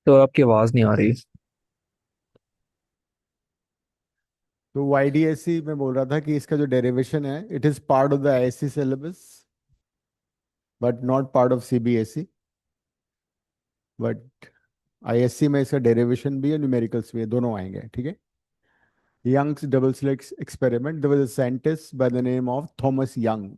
तो आपकी आवाज नहीं आ रही। तो YDSC में बोल रहा था कि इसका जो डेरिवेशन है it is part of the ISC syllabus but not part of CBSE। But ISC में इसका डेरिवेशन भी है, न्यूमेरिकल्स भी है, दोनों आएंगे। ठीक है। Young's double slit experiment, there was a scientist by the name of Thomas Young.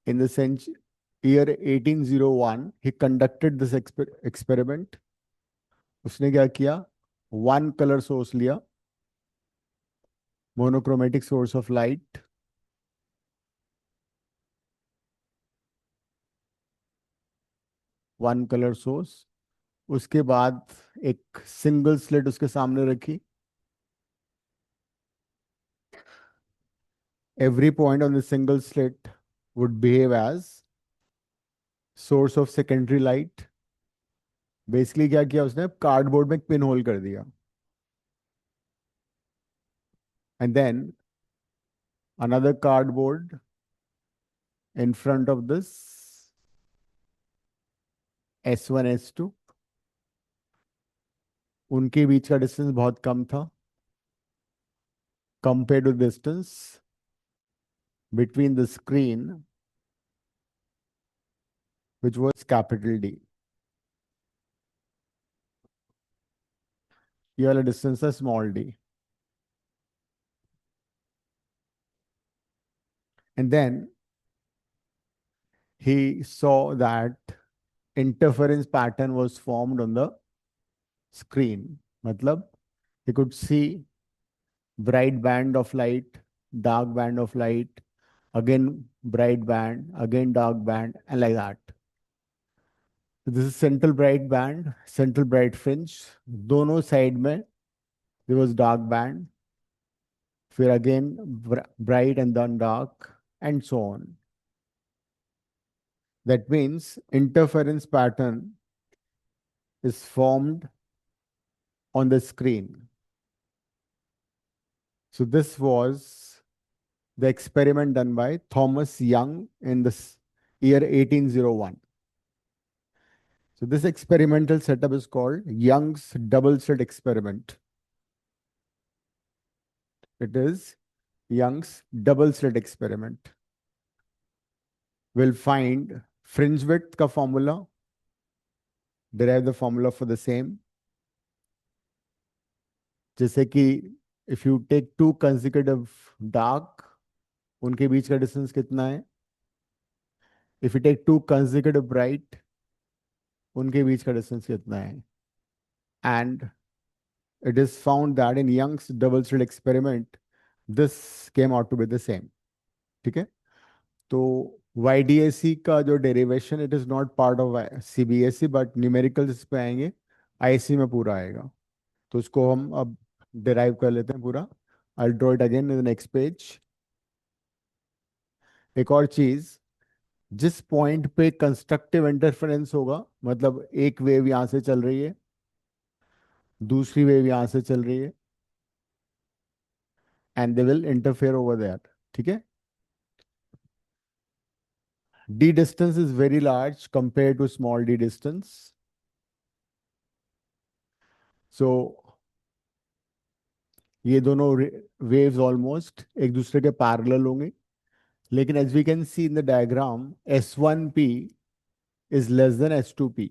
In the year 1801 he conducted this experiment. उसने क्या किया? वन कलर सोर्स लिया, monochromatic source of light, one colour source. उसके बाद एक single slit उसके सामने रखी। Every point on the single slit would behave as source of secondary light. Basically क्या किया उसने? कार्डबोर्ड में पिन होल कर दिया, and then another cardboard in front of this S1 S2। उनके बीच का डिस्टेंस बहुत कम था compare to distance between the screen which was capital D। ये वाला डिस्टेंस है small d। And then he saw that interference pattern was formed on the screen। मतलब he could see bright band of light, dark band of light, again bright band, again dark band, and like that. So this is central bright band, central bright fringe। दोनों side में there was dark band, फिर again bright and then dark, and so on। That means interference pattern is formed on the screen। So this was the experiment done by Thomas Young in this year 1801। So this experimental setup is called Young's double slit experiment। It is Young's double slit experiment। We'll find fringe width ka formula, derive the formula for the same। जैसे कि if you take two consecutive dark, उनके बीच का distance कितना है? If you take two consecutive bright, उनके बीच का distance कितना है? And it is found that in Young's double slit experiment, this came out to be the same। ठीक है। तो YDSC का जो derivation it is not part of CBSE, but numerical इस पे आएंगे, IC में पूरा आएगा। तो उसको हम अब डिराइव कर लेते हैं पूरा। I draw it again in the next page. एक और चीज, जिस पॉइंट पे कंस्ट्रक्टिव इंटरफेरेंस होगा, मतलब एक वेव यहां से चल रही है, दूसरी वेव यहां से चल रही है, and they will interfere over that. ठीक है। D distance is very large compared to small d distance। So ये दोनों वेव्स ऑलमोस्ट एक दूसरे के पैरेलल होंगे, लेकिन as we can see in the diagram S1P is less than S2P।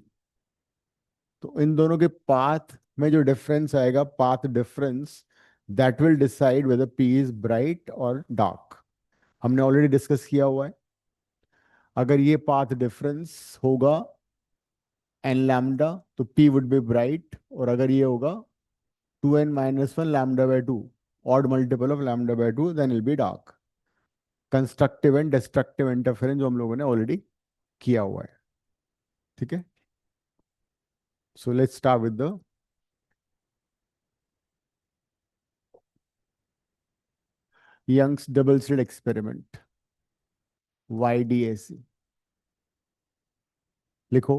तो इन दोनों के पाथ में जो डिफरेंस आएगा, path difference, that will decide whether P is bright और डार्क। हमने ऑलरेडी डिस्कस किया हुआ है। अगर ये पाथ डिफरेंस होगा एन लैम्डा तो P वुड बी ब्राइट, और अगर ये होगा 2n-1 lambda by 2, odd multiple of lambda by 2, then it'll be dark. Constructive and destructive interference जो हम लोगों ने ऑलरेडी किया हुआ है। ठीक है। So let's start with the Young's double slit experiment, YDSC। लिखो,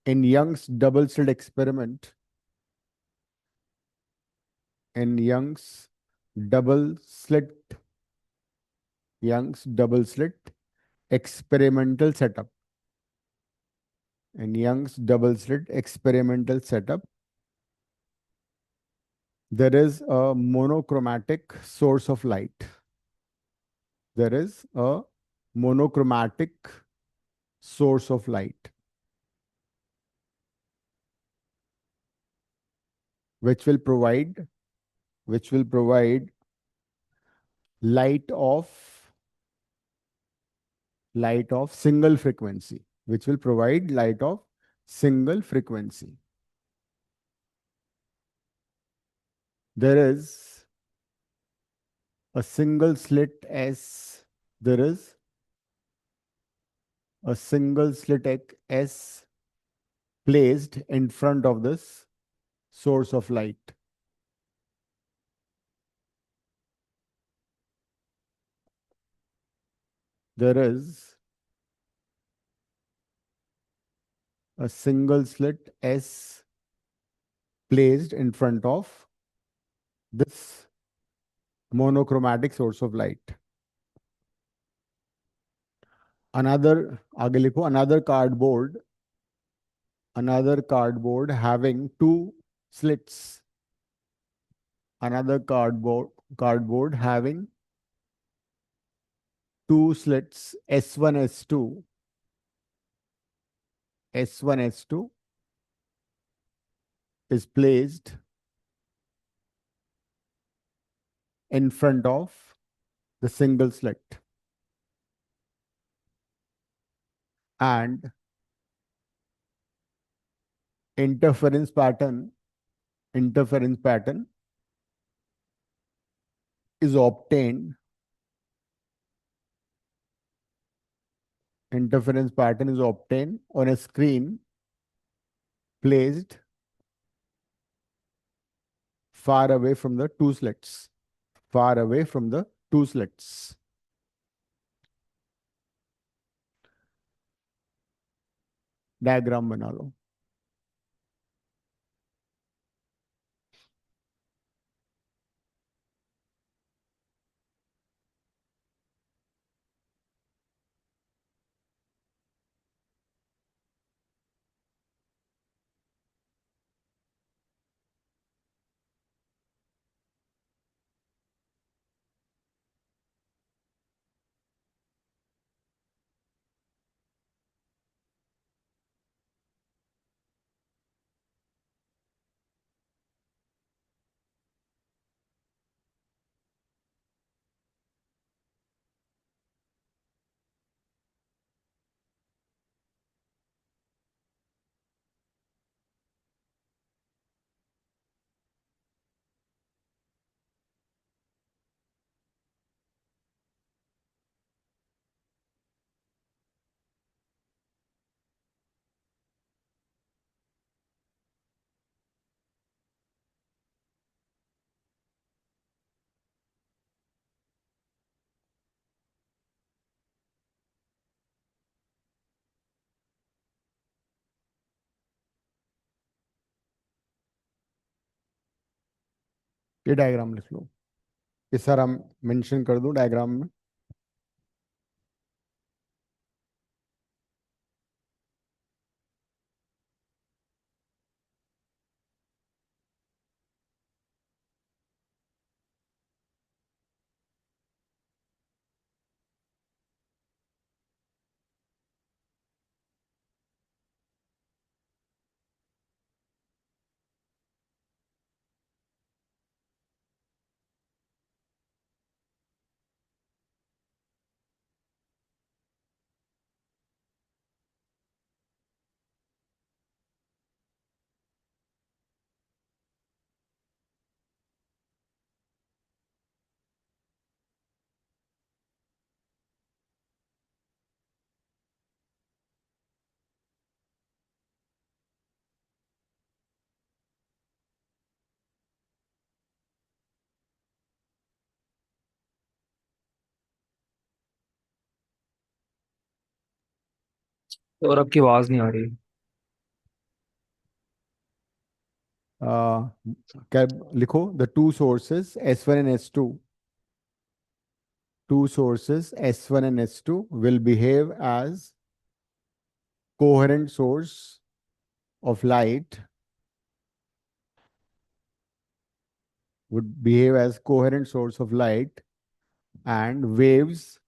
in Young's double slit experiment, in Young's double slit Young's double slit experimental setup. In Young's double slit experimental setup, there is a monochromatic source of light. There is a monochromatic source of light, which will provide light of single frequency, which will provide light of single frequency. There is a single slit S. There is a single slit S placed in front of this source of light. There is a single slit S placed in front of this monochromatic source of light. Another, आगे लिखो, another cardboard having two slits. Another cardboard having two slits, S1, S2, S1, S2 is placed in front of the single slit, and interference pattern is obtained. Interference pattern is obtained on a screen placed far away from the two slits. Far away from the two slits. Diagram बना लो. ये diagram लिख लो. ये सारा mention कर दो diagram में. और आपकी आवाज नहीं आ रही। क्या लिखो, the two sources S1 and S2. two sources S1 and S2 will behave as coherent source of light, would behave as coherent source of light, and waves,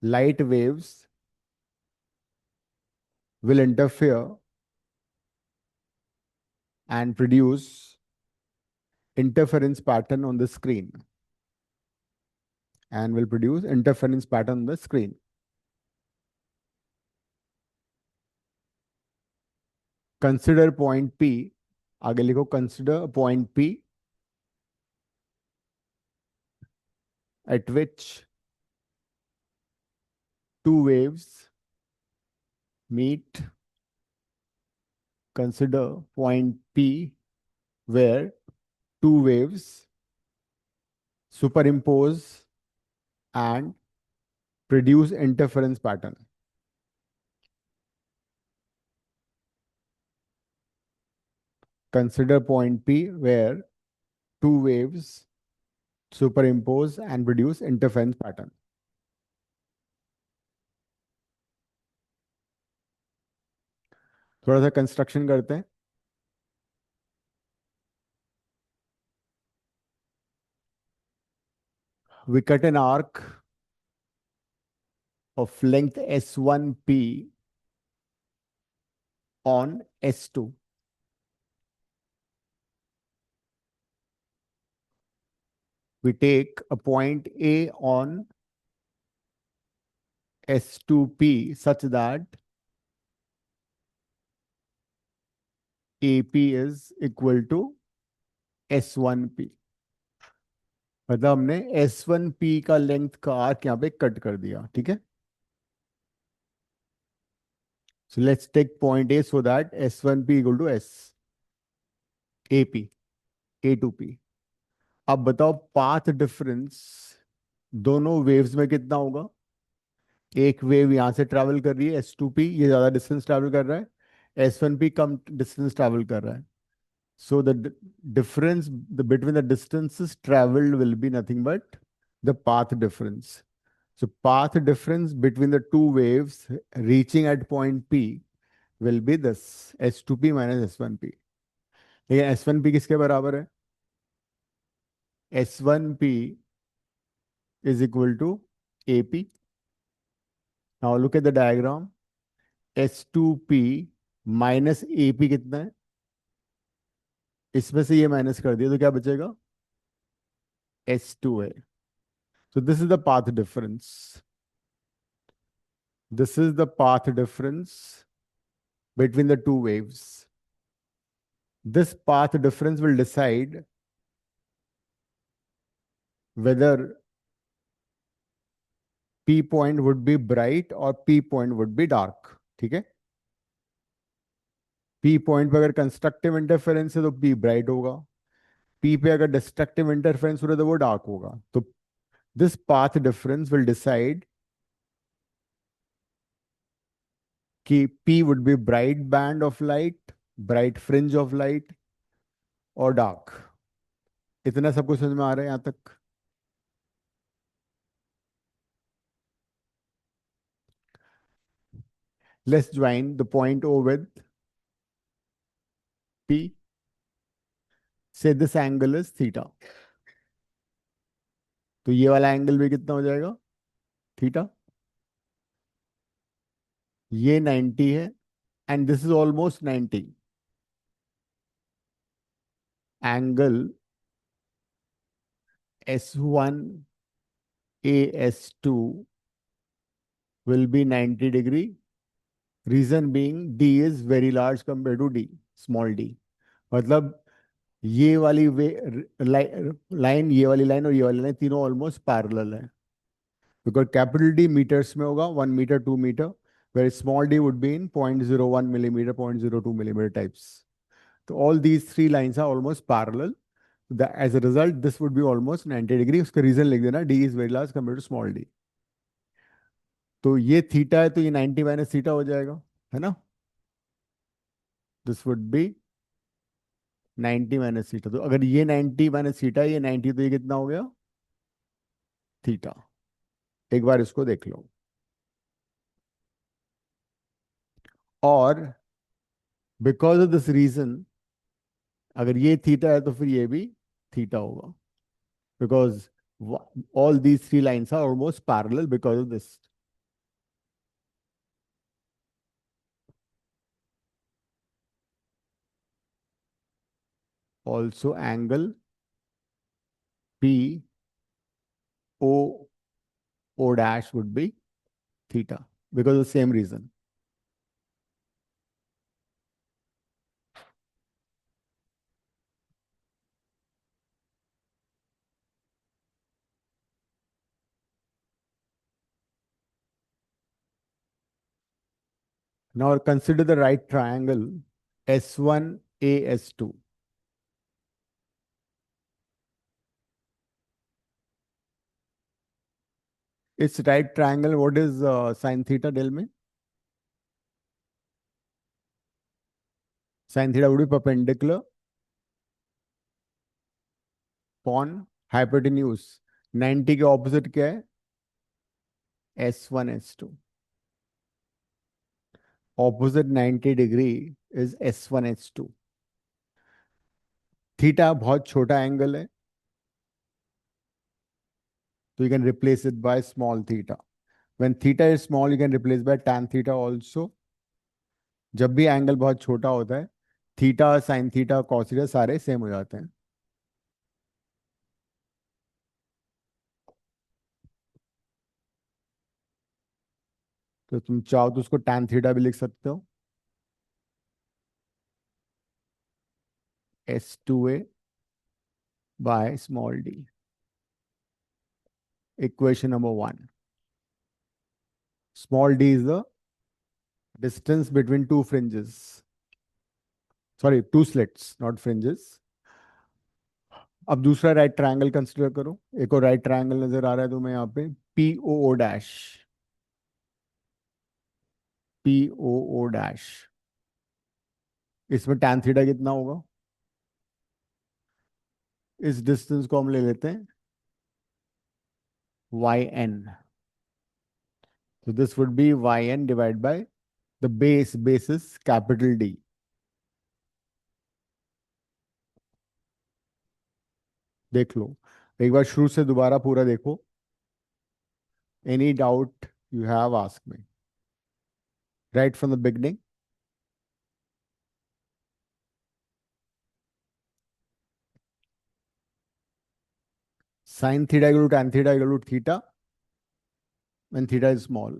light waves will interfere and produce interference pattern on the screen, and will produce interference pattern on the screen. Consider point P. आगे लिखो, consider a point P at which two waves meet. Consider point P where two waves superimpose and produce interference pattern. Consider point P where two waves superimpose and produce interference pattern. थोड़ा सा construction करते हैं. We cut an arc of length S1P on S2. We take a point A on S2P such that AP is equal to S1P. मतलब हमने S1P का length का arc यहाँ पे कट कर दिया. ठीक है. So let's take point A so that S1P equal to S AP A2P. अब बताओ पाथ डिफरेंस दोनों वेव्स में कितना होगा. एक वेव यहां से ट्रैवल कर रही है S2P, ये ज्यादा डिस्टेंस ट्रैवल कर रहा है. S1P कम डिस्टेंस ट्रैवल कर रहा है. So the difference between the distances traveled will be nothing but the path difference. So path difference between the two waves reaching at point P will be this S2P minus S1P. लेकिन S1P किसके बराबर है. S1P is equal to AP. Now look at the diagram. S2P minus AP कितना है. इसमें से ये minus कर दिया तो क्या बचेगा. S2A. So this is the path difference. This is the path difference between the two waves. This path difference will decide whether P point would be bright or P point would be dark. ठीक है. P point पे अगर constructive interference है तो P bright होगा. P पे अगर destructive interference हो रहा है तो वो डार्क होगा. तो this path difference will decide कि P would be bright band of light, bright fringe of light और dark. इतना सब कुछ समझ में आ रहा है यहां तक. Let's join the point O with P. Say this angle is theta. तो ये वाला एंगल भी कितना हो जाएगा. थीटा. ये 90 है and this is almost 90. Angle S1 AS2 will be 90 degree. Reason being D is very large compared to D, small d. मतलब ये वाली लाइन, ये वाली लाइन और ये वाली लाइन तीनों ऑलमोस्ट पैरेलल है. बिकॉज कैपिटल डी मीटर्स में होगा, 1 metre 2 metre, where small D would be in 0.01 millimeter 0.02 millimeter types. So all these three lines are almost parallel. As a result, this would be almost 90 degree. उसका reason लिख देना, D is very large compared to small d. तो ये theta है तो ये 90 minus theta हो जाएगा, है ना. This would be 90 minus theta. तो अगर ये 90 माइनस थीटा, ये 90, तो ये कितना हो गया थीटा. एक बार इसको देख लो। और बिकॉज ऑफ दिस रीजन, अगर ये थीटा है तो फिर ये भी थीटा होगा, because all these three lines are almost parallel because of this. Also, angle P O O dash would be theta because of the same reason. Now consider the right triangle S1AS2. Its right triangle, what is sin theta del में? Sin theta would be perpendicular upon hypotenuse. 90 के opposite क्या है? S1S2. Opposite 90 degree is S1S2. Theta बहुत छोटा angle है, so you can replace it by small theta. When theta is small, you can replace by tan theta also. जब भी angle बहुत छोटा होता है, theta, sine theta, cos theta सारे सेम हो जाते हैं. तो तुम चाहो तो उसको tan थीटा भी लिख सकते हो. S2A by small d. Equation number 1. Small d is the distance between two fringes. Sorry, two slits, not fringes. अब दूसरा राइट ट्रायंगल कंसिडर करो. एक और राइट ट्रायंगल नजर आ रहा है तुम्हें यहाँ पे, POO डैश. POO dash. इसमें tan थीटा कितना होगा? इस डिस्टेंस को हम ले लेते हैं YN. So this would be YN divided by the base. Base is capital D. देख लो एक बार शुरू से दोबारा पूरा देखो. Any doubt you have, ask me. Right from the beginning. Sin theta equal to tan theta equal to theta when theta is small.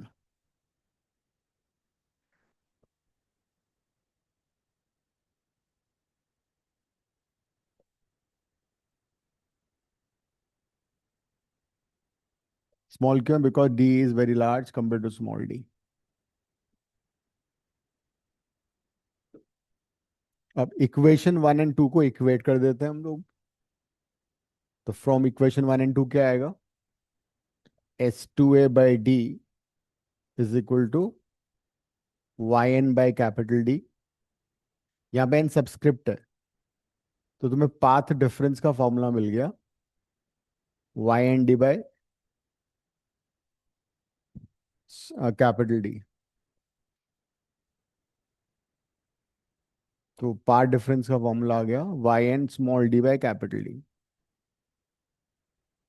Small क्यों? Because D is very large compared to small d. अब equation 1 and 2 को equate कर देते हैं हम लोग. तो from equation 1 and 2 क्या आएगा? S2A by D is equal to YN by capital D. यहाँ पे n सबस्क्रिप्ट है, तो तुम्हें पाथ डिफरेंस का फॉर्मूला मिल गया, YN D by capital D. तो पाथ डिफरेंस का फॉर्मूला आ गया YN small d by capital D.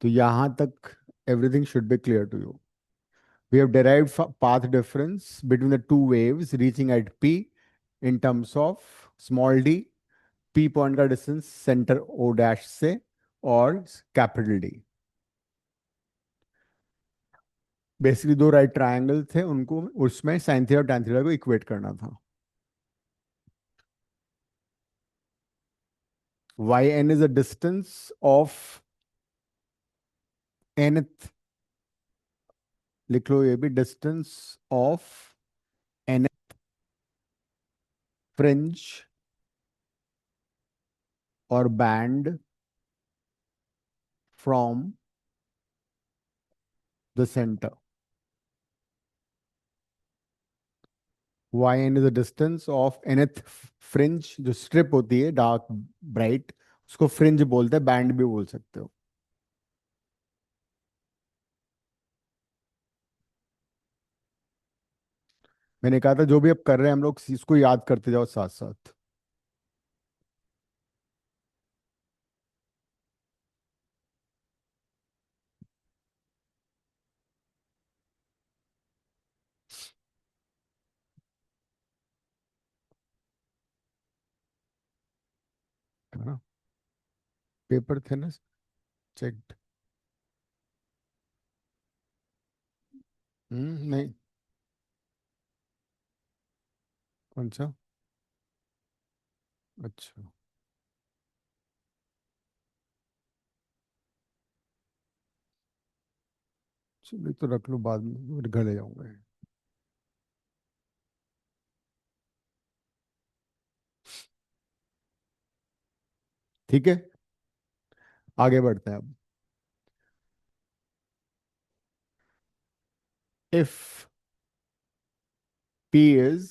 तो यहां तक everything should be clear to you. We have derived path difference between the two waves reaching at P in terms of small d. P point का distance centre O dash से और capital D. Basically दो right triangle थे, उनको उसमें sine theta और tan theta को equate करना था. YN is a distance of nth. लिख लो ये भी, डिस्टेंस ऑफ nth फ्रिंज और band from the centre. YN is the distance of nth fringe, जो स्ट्रिप होती है डार्क ब्राइट, उसको फ्रिंज बोलते हैं, बैंड भी बोल सकते हो. मैंने कहा था जो भी अब कर रहे हैं हम लोग इसको याद करते जाओ साथ साथ। है ना? पेपर थे ना? चेक। नहीं। कौन सा? अच्छा। चलिए तो रख लो, बाद में घर ले जाऊंगा। ठीक है, आगे बढ़ते हैं अब। If P is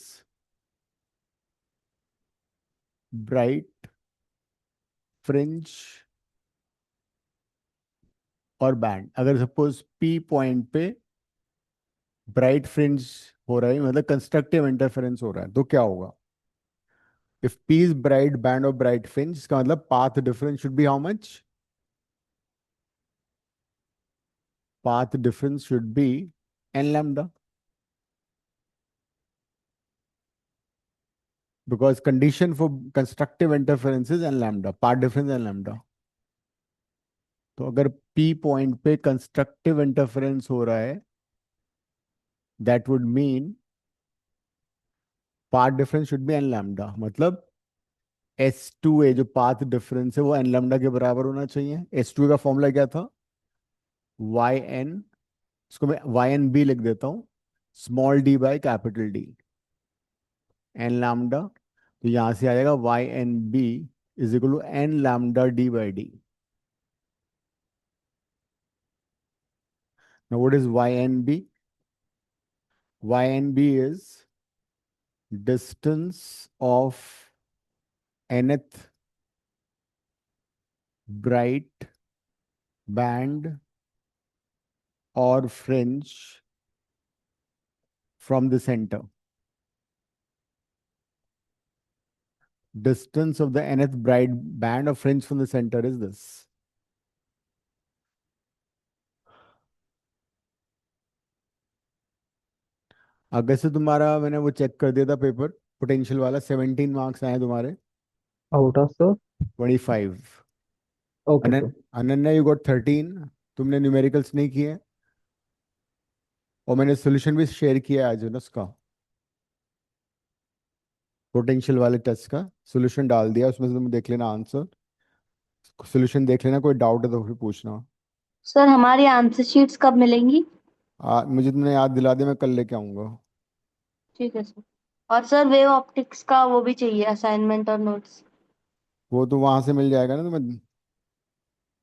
bright, fringe और बैंड, अगर सपोज P पॉइंट पे ब्राइट फ्रिंज हो रहा है, मतलब कंस्ट्रक्टिव इंटरफेरेंस हो रहा है, तो क्या होगा? If P is bright band और bright fringe, इसका मतलब path difference should B how much? Path difference should be n lambda, because condition for constructive interference is n lambda, path difference n lambda. तो अगर P point पे constructive interference हो रहा है, that would mean path difference should be N lambda, मतलब S2A जो path difference है वो एन लैम्डा के बराबर होना चाहिए। S2A का फॉर्मूला क्या था? वाई एन, इसको मैं वाई एन बी लिख देता हूँ, small d by capital D, N lambda. तो यहां से आ जाएगा Y N B is equal to N lambda D by D. Now what is Y N B? Y N B is distance of nth bright band और fringe from the centre. Distance of the nth bright band of fringe from the center is this. अगर से तुम्हारा मैंने वो check कर दिया था paper, potential वाला, 17 मार्क्स आए तुम्हारे। Out of sir. 25। Okay sir. Ananya you got 13। तुमने न्यूमेरिकल्स नहीं किए, और मैंने सोल्यूशन भी शेयर किया है आज ना उसका, पोटेंशियल वाले टेस्ट का सोल्यूशन डाल दिया उसमें से, तुम देख लेना आंसर, सोल्यूशन देख लेना, कोई डाउट है तो फिर पूछना। सर हमारी आंसर शीट्स कब मिलेंगी? मुझे तुमने याद दिला दिया, मैं कल लेके आऊंगा। ठीक है सर। और सर वेव ऑप्टिक्स का वो भी चाहिए, असाइनमेंट और नोट्स। वो तो वहां से मिल जाएगा ना तुम्हें,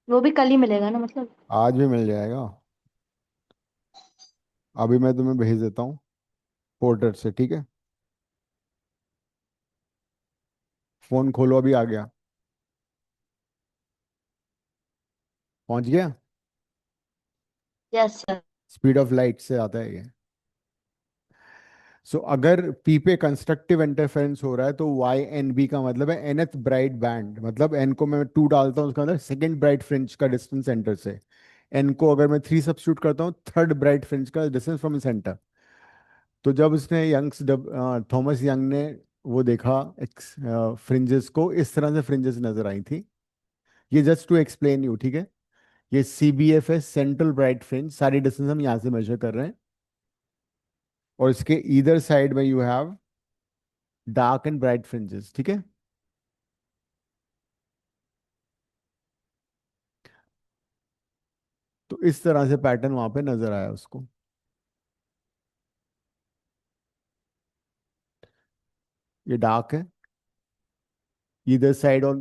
वो भी कल ही मिलेगा ना मतलब? आज भी मिल जाएगा। अभी मैं तुम्हें भेज देता हूँ पोर्टर से, ठीक है? फोन खोलो, अभी आ गया, पहुंच गया। Yes sir. Speed of light से आता है ये। सो अगर पी पे कंस्ट्रक्टिव इंटरफेरेंस हो रहा है तो वाई एन बी का मतलब है nth ब्राइट बैंड, मतलब एन को मैं 2 डालता हूँ उसका मतलब सेकंड ब्राइट फ्रिंज का डिस्टेंस सेंटर से। एन को अगर मैं 3 सब्स्टिट्यूट करता हूँ, थर्ड ब्राइट फ्रिंज का डिस्टेंस फ्रॉम सेंटर। तो जब उसने थॉमस यंग ने वो देखा फ्रिंजेस को, इस तरह से फ्रिंजेस नजर आई थी। ये जस्ट टू एक्सप्लेन यू, ठीक है? ये CBF है, सेंट्रल ब्राइट फ्रिंज, सारी डिस्टेंस हम यहाँ से मेजर कर रहे हैं। और इसके ईदर साइड में you have dark and bright fringes, ठीक है? तो इस तरह से पैटर्न वहां पे नजर आया उसको। ये डार्क है, ईदर साइड और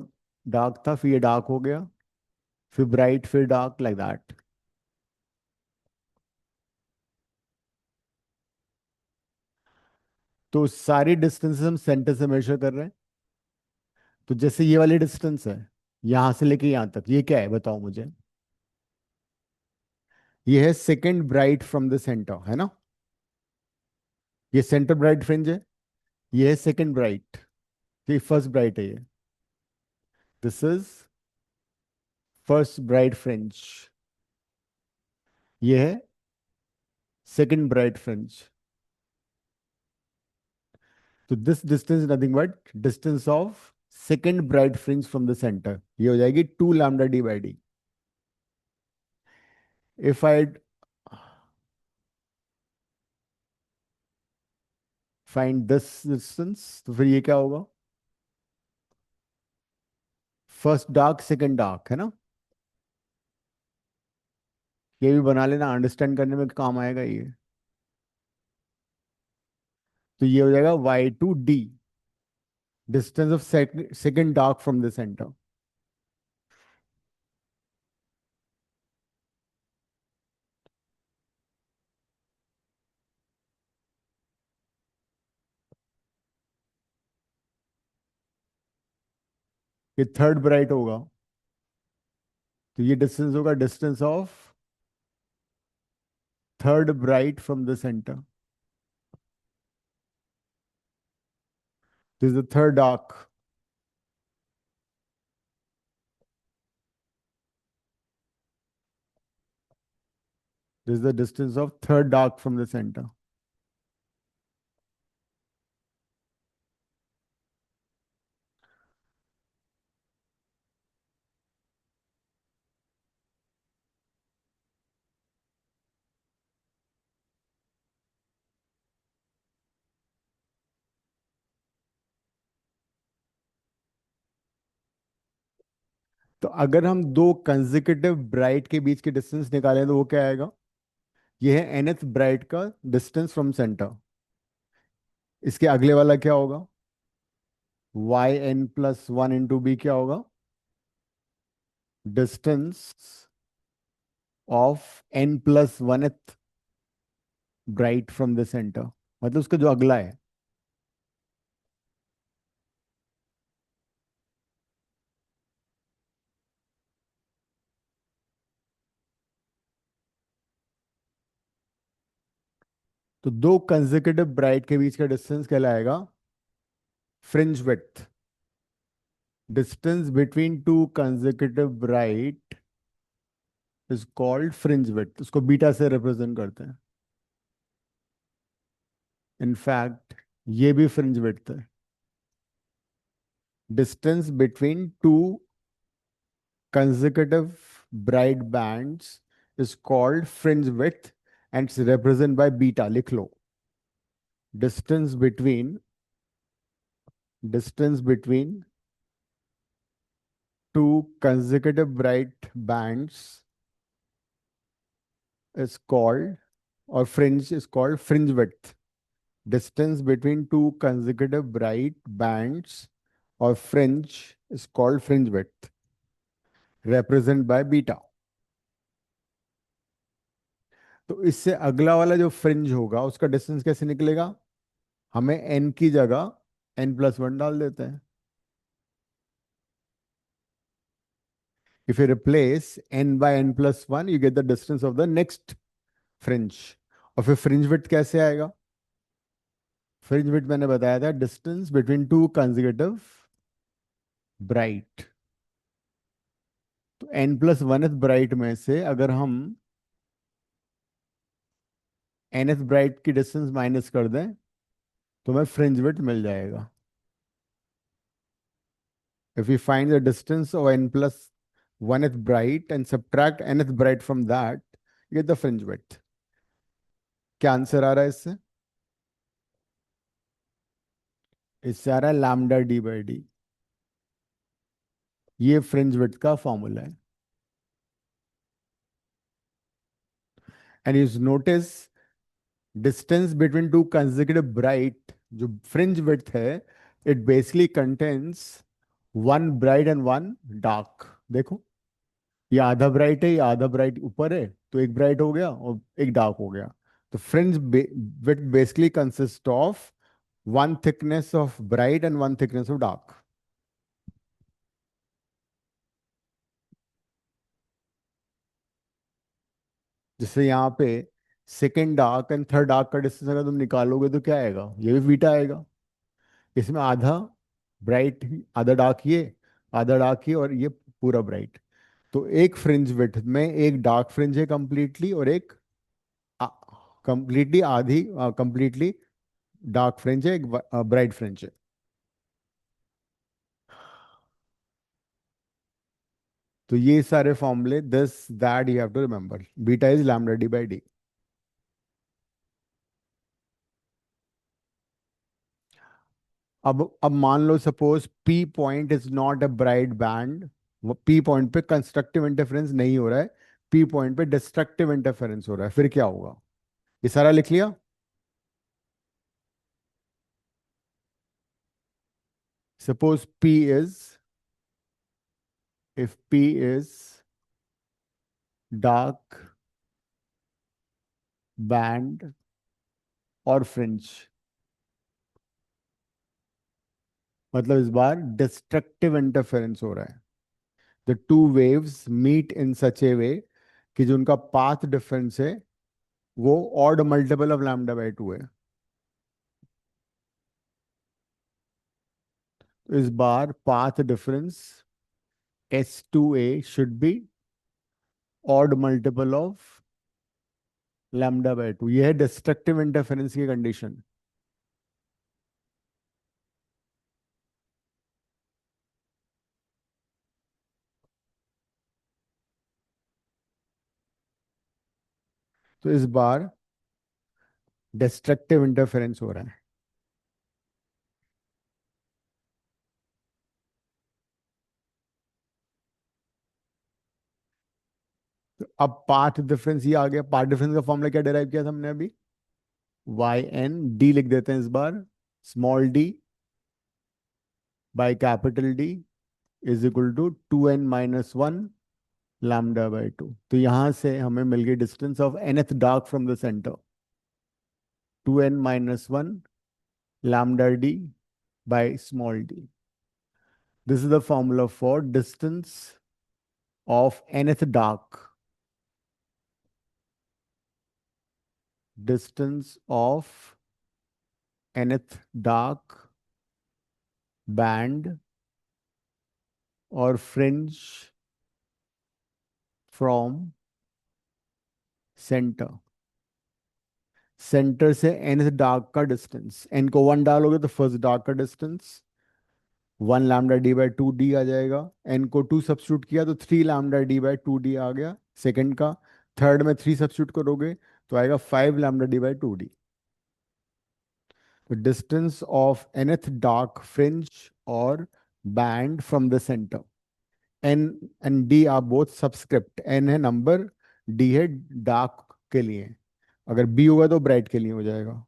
डार्क था, फिर ये डार्क हो गया, फिर ब्राइट, फिर डार्क, लाइक दैट। तो सारी डिस्टेंस हम सेंटर से मेजर कर रहे हैं। तो जैसे ये वाली डिस्टेंस है, यहां से लेके यहां तक, ये क्या है बताओ मुझे? ये है second bright from the centre, है ना? ये सेंटर ब्राइट फ्रिंज है, ये है सेकंड ब्राइट, ये फर्स्ट ब्राइट है, ये this is first bright fringe, ये है सेकंड ब्राइट फ्रिंज। तो this distance nothing but distance of second bright fringe from the centre, ये हो जाएगी 2 lambda D by D. If I find this distance, तो फिर ये क्या होगा, फर्स्ट डार्क सेकंड डार्क है ना, ये भी बना लेना, अंडरस्टैंड करने में काम आएगा ये। तो ये हो जाएगा y2d, distance of second dark from the centre. ये थर्ड ब्राइट होगा, तो ये डिस्टेंस होगा distance of third bright from the centre, this is the third dark, this is the distance of third dark from the centre. तो अगर हम दो consecutive bright के बीच के डिस्टेंस निकालें तो वो क्या आएगा, ये है nth ब्राइट का डिस्टेंस फ्रॉम सेंटर। इसके अगले वाला क्या होगा, yn+1 इंटू बी क्या होगा, distance of n+1th bright from the centre, मतलब उसका जो अगला है। तो दो कंसेक्यूटिव ब्राइट के बीच का डिस्टेंस कहलाएगा fringe width. Distance between two consecutive bright is called fringe width, उसको बीटा से रिप्रेजेंट करते हैं। इनफैक्ट ये भी फ्रिंज विड्थ है, distance between two consecutive bright bands is called fringe width and it's represented by beta, लिख लो। distance between two consecutive bright bands is called, or fringe is called fringe width। distance between two consecutive bright bands or fringe is called fringe width, represented by beta। तो इससे अगला वाला जो fringe होगा उसका distance कैसे निकलेगा, हमें n की जगह n+1 डाल देते हैं। If you replace n by n+1 you get the distance of the next fringe। और फिर फ्रिंज विड्थ कैसे आएगा, फ्रिंज विड्थ मैंने बताया था distance between two consecutive bright. तो n+1th ब्राइट में से अगर हम nth ब्राइट की डिस्टेंस माइनस कर दें तो हमें फ्रिंज विड्थ मिल जाएगा। If we find the distance of n+1th bright and subtract nth bright from that, you get the fringe width। क्या आंसर आ रहा है इससे, इससे आ रहा है लैम्डा डी बाई डी। ये फ्रिंज विड्थ का फॉर्मूला है। And you notice distance between two consecutive bright, जो फ्रिंज विड्थ है, it basically contains one bright and one dark. देखो ये आधा ब्राइट है, ये आधा ब्राइट ऊपर है, तो एक ब्राइट हो गया और एक डार्क हो गया। तो fringe width basically consist of one thickness of bright and one thickness of dark. जिससे यहाँ पे second dark and third dark का डिस्टेंस अगर तुम निकालोगे तो क्या आएगा, ये भी बीटा आएगा। इसमें आधा ब्राइट, आधा डार्क ये, आधा डार्क ये, और ये पूरा ब्राइट। तो एक फ्रिंज विड्थ में एक डार्क फ्रिंज है कंप्लीटली, और एक कंप्लीटली आधी कंप्लीटली डार्क फ्रिंज है, एक ब्राइट फ्रिंज है। तो ये सारे फॉर्मूले, this that you have to remember, beta is lambda D by D. अब मान लो suppose P point is not a bright band, P point पे कंस्ट्रक्टिव इंटरफेरेंस नहीं हो रहा है, पी पॉइंट पे डिस्ट्रक्टिव इंटरफेरेंस हो रहा है, फिर क्या होगा? ये सारा लिख लिया। Suppose P is, if P is dark band और fringe, मतलब इस बार डिस्ट्रक्टिव इंटरफेरेंस हो रहा है। The two waves meet in such a way कि जो उनका पाथ डिफरेंस है वो odd multiple of lambda by 2 है। तो इस बार path difference S2A should be odd multiple of lambda by 2। ये है डिस्ट्रक्टिव इंटरफेरेंस की कंडीशन। तो इस बार डिस्ट्रक्टिव इंटरफेरेंस हो रहा है। तो अब पाथ डिफरेंस ये आ गया। पाथ डिफरेंस का फॉर्मूला क्या डिराइव किया था हमने अभी? वाई एन डी लिख देते हैं इस बार, small d by capital D is equal to 2n-1 lambda by 2। तो यहां से हमें मिल गई distance of nth dark from the centre, 2n-1 lambda d by small d. This is the formula for distance of nth dark. Distance of nth dark band or fringe from center. Centre से nth dark का distance, n को 1 डालोगे तो first dark का distance 1 lambda D by 2 D आ जाएगा। n को 2 substitute किया तो 3 लैम्डा डी बाई 2 डी आ गया सेकंड का। थर्ड में 3 सब्स्टिट्यूट करोगे तो आएगा 5 लैम्डा डी बाई 2 डी। तो distance of nth dark fringe और band from the centre, n and d are both subscript. n है नंबर, d है डार्क के लिए, अगर b होगा तो ब्राइट के लिए हो जाएगा।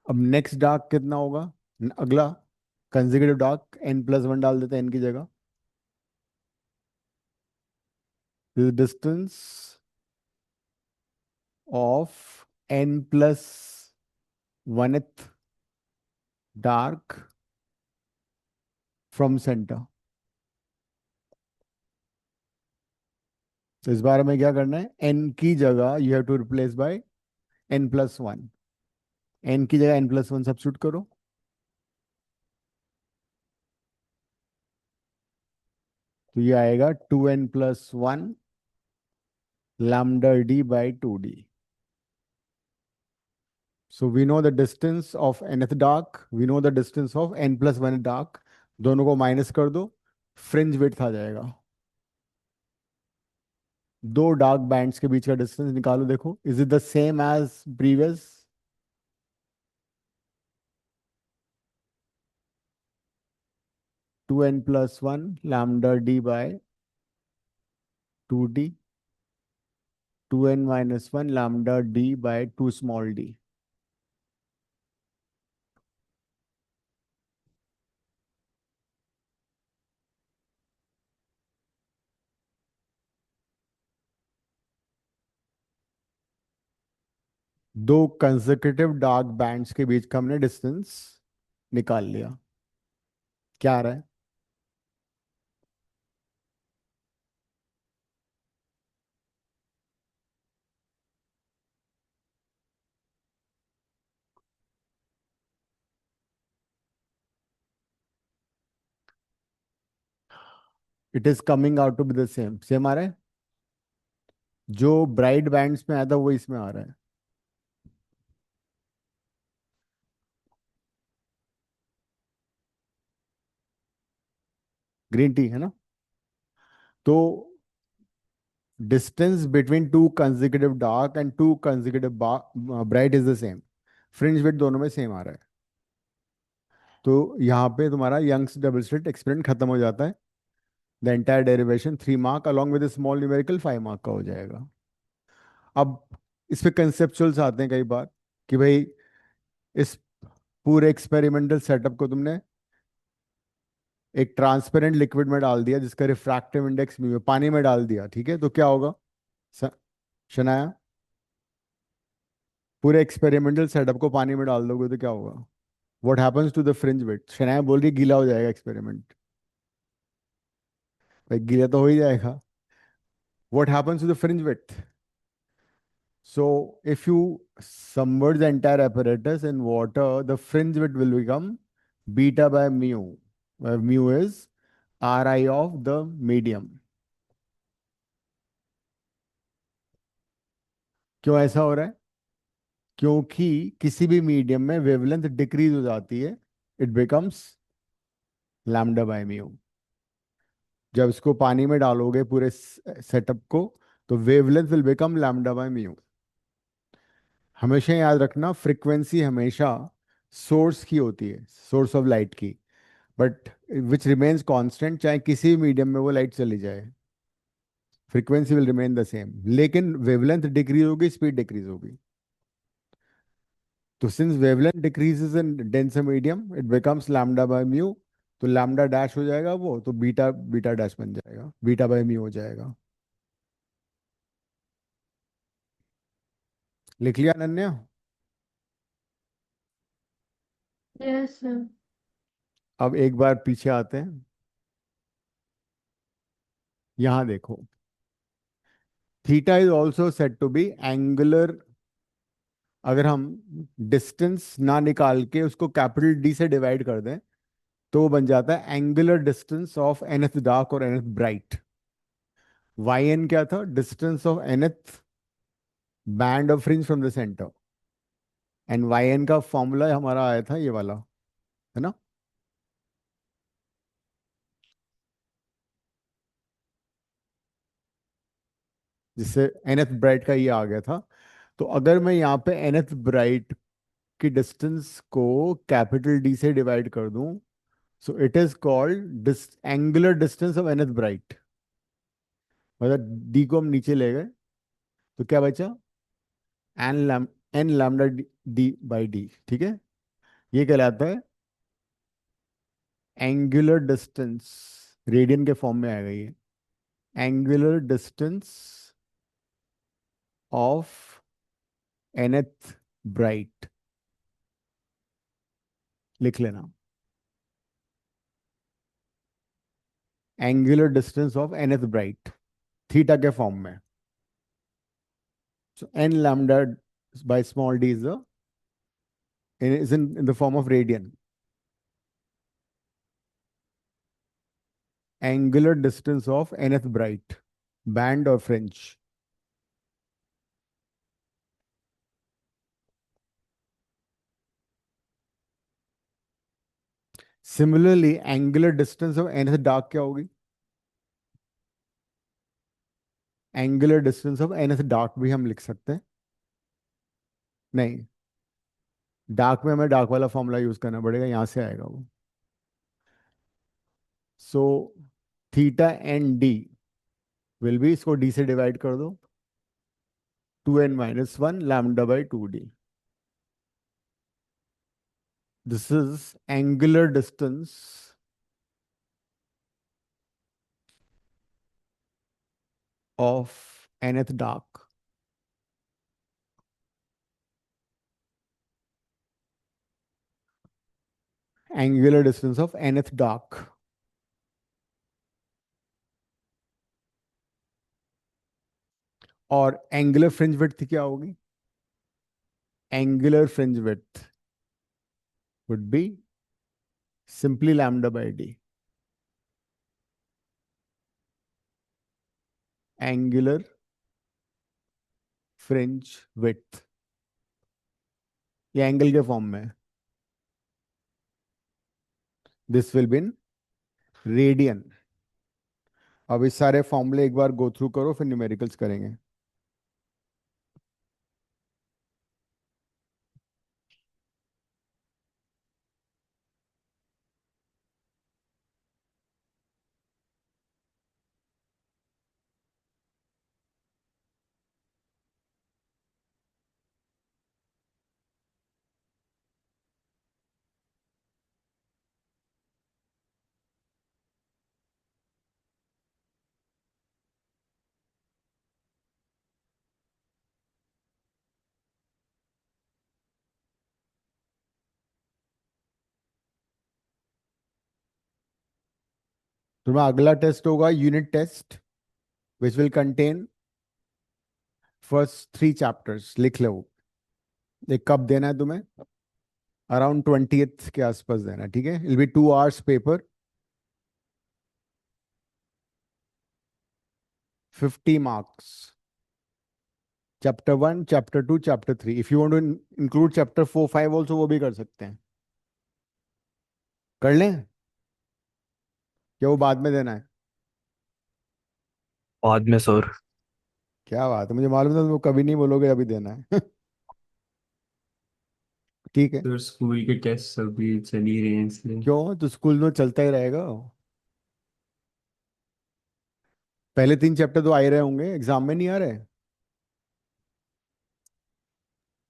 अब नेक्स्ट डार्क कितना होगा? अगला कंसेक्यूटिव डार्क n+1 डाल देते हैं n की जगह। Distance of n+1th dark from centre. तो इस बार में क्या करना है, n की जगह you have to replace by n+1। n की जगह n+1 सब्स्टिट्यूट करो, तो ये आएगा 2n+1 lambda d by 2d. So we know the distance of nth dark, we know the distance of n+1 dark, दोनों को माइनस कर दो, फ्रिंज विड्थ आ जाएगा। दो डार्क बैंड्स के बीच का डिस्टेंस निकालो, देखो is it the same as previous? Two n+1 lambda d by 2d 2n minus 1 lambda d by 2 small d. दो कंसेक्यूटिव डार्क बैंड्स के बीच का हमने डिस्टेंस निकाल लिया। क्या आ रहा है? It is coming out to be the same. Same आ रहा है। जो ब्राइट बैंड्स में आया था वो इसमें आ रहा है। ग्रीन टी है ना। तो distance between two consecutive dark and to consecutive bright is the same. Fringe width दोनों में सेम आ रहा है। तो यहाँ पे तुम्हारा यंग्स डबल स्लिट एक्सपेरिमेंट खत्म हो जाता है। The entire derivation 3 mark along with small numerical 5 mark का हो जाएगा। अब इस पे कंसेप्चुअल्स आते हैं कई बार कि भाई इस पूरे एक्सपेरिमेंटल सेटअप को तुमने एक ट्रांसपेरेंट लिक्विड में डाल दिया जिसका रिफ्रैक्टिव इंडेक्स म्यू है, पानी में डाल दिया, ठीक है, तो क्या होगा? स- शनाया, पूरे एक्सपेरिमेंटल सेटअप को पानी में डाल दोगे तो क्या होगा? What happens to the fringe width? Shanaya बोल रही गीला हो जाएगा एक्सपेरिमेंट। भाई गीला तो हो ही जाएगा। What happens to the fringe width? So if you submerge the entire apparatus in water, the fringe width will become beta by mu, where mu is Ri of the medium. क्यों ऐसा हो रहा है? क्योंकि किसी भी मीडियम में wavelength decrease हो जाती है, it becomes lambda by mu. जब इसको पानी में डालोगे पूरे सेटअप को, तो wavelength will become lambda by mu. हमेशा याद रखना, फ्रीक्वेंसी हमेशा सोर्स की होती है, सोर्स ऑफ लाइट की, बट विच रिमेन्स कांस्टेंट, चाहे किसी भी मीडियम में वो लाइट चली जाए, frequency will remain the same, लेकिन वेवलेंथ डिक्रीज होगी, स्पीड डिक्रीज होगी। तो since wavelength decreases in denser medium, it becomes lambda by mu. तो लैम्डा डैश हो जाएगा वो, तो बीटा बीटा डैश बन जाएगा, बीटा बाय म्यू हो जाएगा। लिख लिया अनन्या? Yes sir. अब एक बार पीछे आते हैं। यहां देखो, theta is also set to be angular. अगर हम डिस्टेंस ना निकाल के उसको कैपिटल डी से डिवाइड कर दें, तो वो बन जाता है angular distance of nth dark और nth ब्राइट। वाई एन क्या था? Distance of nth band of fringe from the centre. And Y N का फॉर्मूला हमारा आया था ये वाला, है ना। जिससे nth ब्राइट का ये आ गया था। तो अगर मैं यहाँ पे nth ब्राइट की डिस्टेंस को कैपिटल डी से डिवाइड कर दूं, so it is called angular distance of nth bright. मतलब डी को हम नीचे ले गए, तो क्या बचा? N lambda D by D, ठीक है। ये कहलाता है एंगुलर डिस्टेंस। रेडियन के फॉर्म में आएगा ये। Angular distance of nth bright, लिख लेना। Angular distance of nth bright theta के फॉर्म में। So N lambda by small D is in the form of radian. Angular distance of nth bright, band or fringe. Similarly, angular distance of nth dark क्या होगी? Angular distance of nth dark भी हम लिख सकते हैं। नहीं, dark में हमें डार्क वाला फॉर्मूला यूज करना पड़ेगा, यहां से आएगा वो। So theta N D will be, इसको डी से डिवाइड कर दो, 2n-1 lambda by 2d. This is angular distance of nth dark. Angular distance of nth dark. और एंगुलर फ्रिंज विड्थ क्या होगी? Angular fringe width would be simply lambda by d. Angular fringe width, ये angle के form में है. This will be in radian. अब इस सारे फॉर्मूले एक बार गो थ्रू करो, फिर न्यूमेरिकल्स करेंगे. तुम्हारा अगला टेस्ट होगा unit test, which will contain first 3 chapters. लिख लो. ये कब देना है तुम्हें? अराउंड 20th के आसपास देना है, ठीक है? It will be 2 hours paper, 50 marks. Chapter 1, Chapter 2, Chapter 3. If you want to include Chapter 4, 5 also, वो भी कर सकते हैं. कर लें? क्या वो बाद में देना है? बाद में सर। क्या बात है, मुझे मालूम था तुम कभी नहीं बोलोगे अभी देना है. ठीक है. सर स्कूल के टेस्ट अभी चल ही रहे हैं इसलिए। क्यों? तो स्कूल में चलता ही रहेगा. पहले 3 चैप्टर तो आ ही रहे होंगे, एग्जाम में नहीं आ रहे?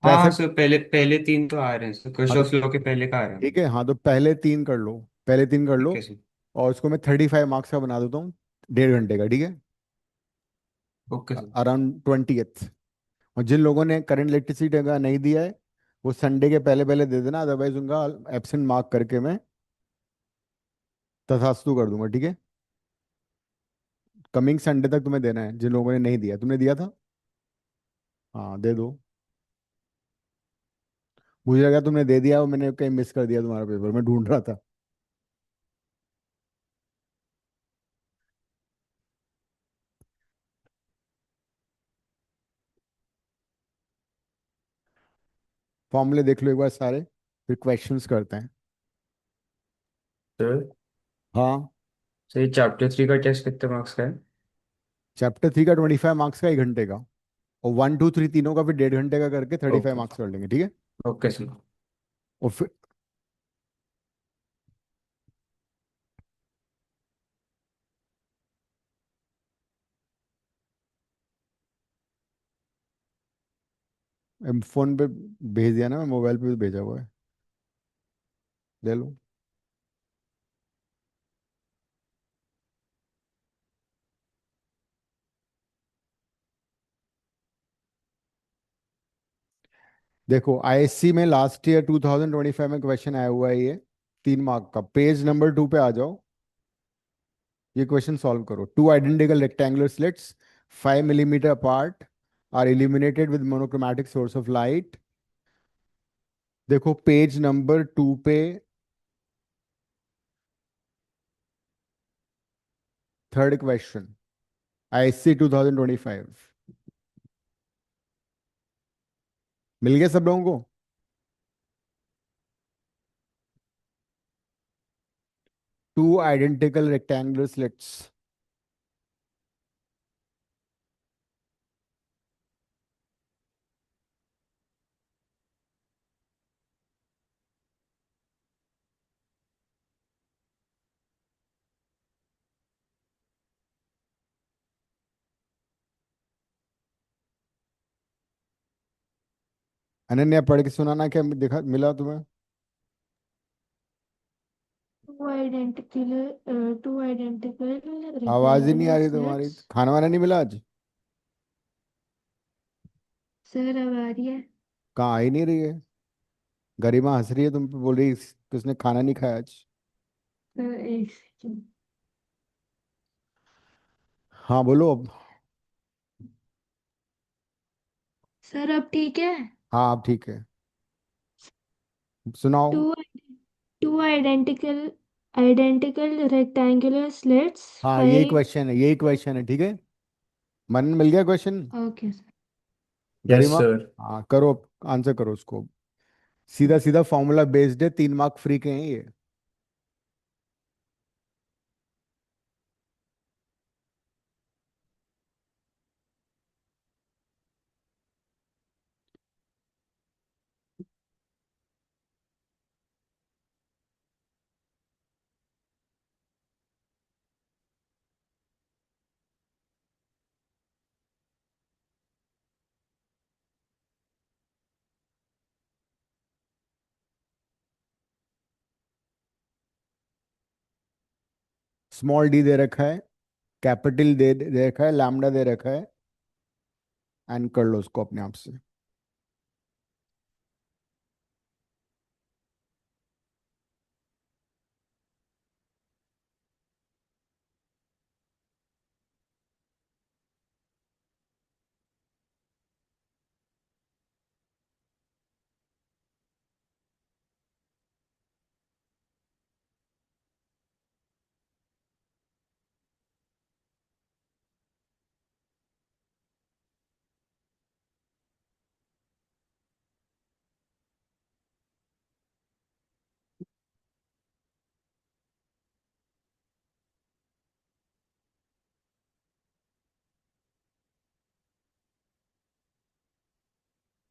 तो हाँ ऐसे, हाँ सर, पहले पहले 3 तो आ रहे हैं सर, हाँ तो क्वेश्चन लॉ के पहले का आ रहे हैं। ठीक है. हाँ तो पहले 3 कर लो, पहले 3 कर लो. ठीक है सर। और उसको मैं 35 मार्क्स का बना देता हूँ, 1.5 घंटे का, ठीक है? Okay sir. Around 20th. और जिन लोगों ने करंट इलेक्ट्रिसिटी का नहीं दिया है, वो संडे के पहले पहले दे देना, अदरवाइज उनका एब्सेंट मार्क करके मैं तथास्तु कर दूंगा, ठीक है? कमिंग संडे तक तुम्हें देना है, जिन लोगों ने नहीं दिया. तुमने दिया था? हाँ दे दो. मुझे लगा तुमने दे दिया और मैंने कहीं मिस कर दिया तुम्हारा पेपर, मैं ढूंढ रहा था. फॉर्मूले देख लो एक बार सारे, फिर क्वेश्चंस करते हैं. सर हाँ. सर ये चैप्टर 3 का टेस्ट कितने मार्क्स का है? Chapter 3 का 25 मार्क्स का, 1 घंटे का. और 1, 2, 3 तीनों का फिर 1.5 घंटे का करके 35 ओके। मार्क्स कर लेंगे, ठीक है? Okay sir. और फिर फोन पे भेज दिया ना, मैं मोबाइल पे भी भेजा हुआ है, ले लो. देखो आईएससी में लास्ट ईयर 2025 में क्वेश्चन आया हुआ है, ये 3 मार्क का. पेज नंबर 2 पे आ जाओ, ये क्वेश्चन सॉल्व करो. 2 identical rectangular slits 5 mm apart are illuminated with monochromatic source of light. देखो पेज नंबर 2 पे, थर्ड क्वेश्चन, आईएससी 2025. मिल गया सब लोगों को? 2 आइडेंटिकल रेक्टेंगुलर स्लिट्स. अनन्या पढ़ के सुनाना, क्या दिखा मिला तुम्हें? टू आइडेंटिकल आवाज ही नहीं आ रेक्टेंगुलर रही तुम्हारी। स्लिट्स। खाना वाना नहीं मिला आज? सर अब आ रही है। कहाँ आ ही नहीं रही है। गरिमा हंस रही है तुम पे, बोल रही किसने खाना नहीं खाया आज। सर एक सेकंड। हाँ बोलो अब। सर अब ठीक है। हाँ अब ठीक है, सुनाओ। Two two identical rectangular slits हाँ यही 5। क्वेश्चन है, यही क्वेश्चन है, ठीक है। मन मिल गया क्वेश्चन? Okay sir. यस गरिमा, सर। हाँ करो, आंसर करो उसको। सीधा सीधा फॉर्मूला बेस्ड है, 3 मार्क फ्री के हैं ये। स्मॉल डी दे रखा है, कैपिटल दे रखा है, लैम्डा दे रखा है, एंड कर लो उसको अपने आप से।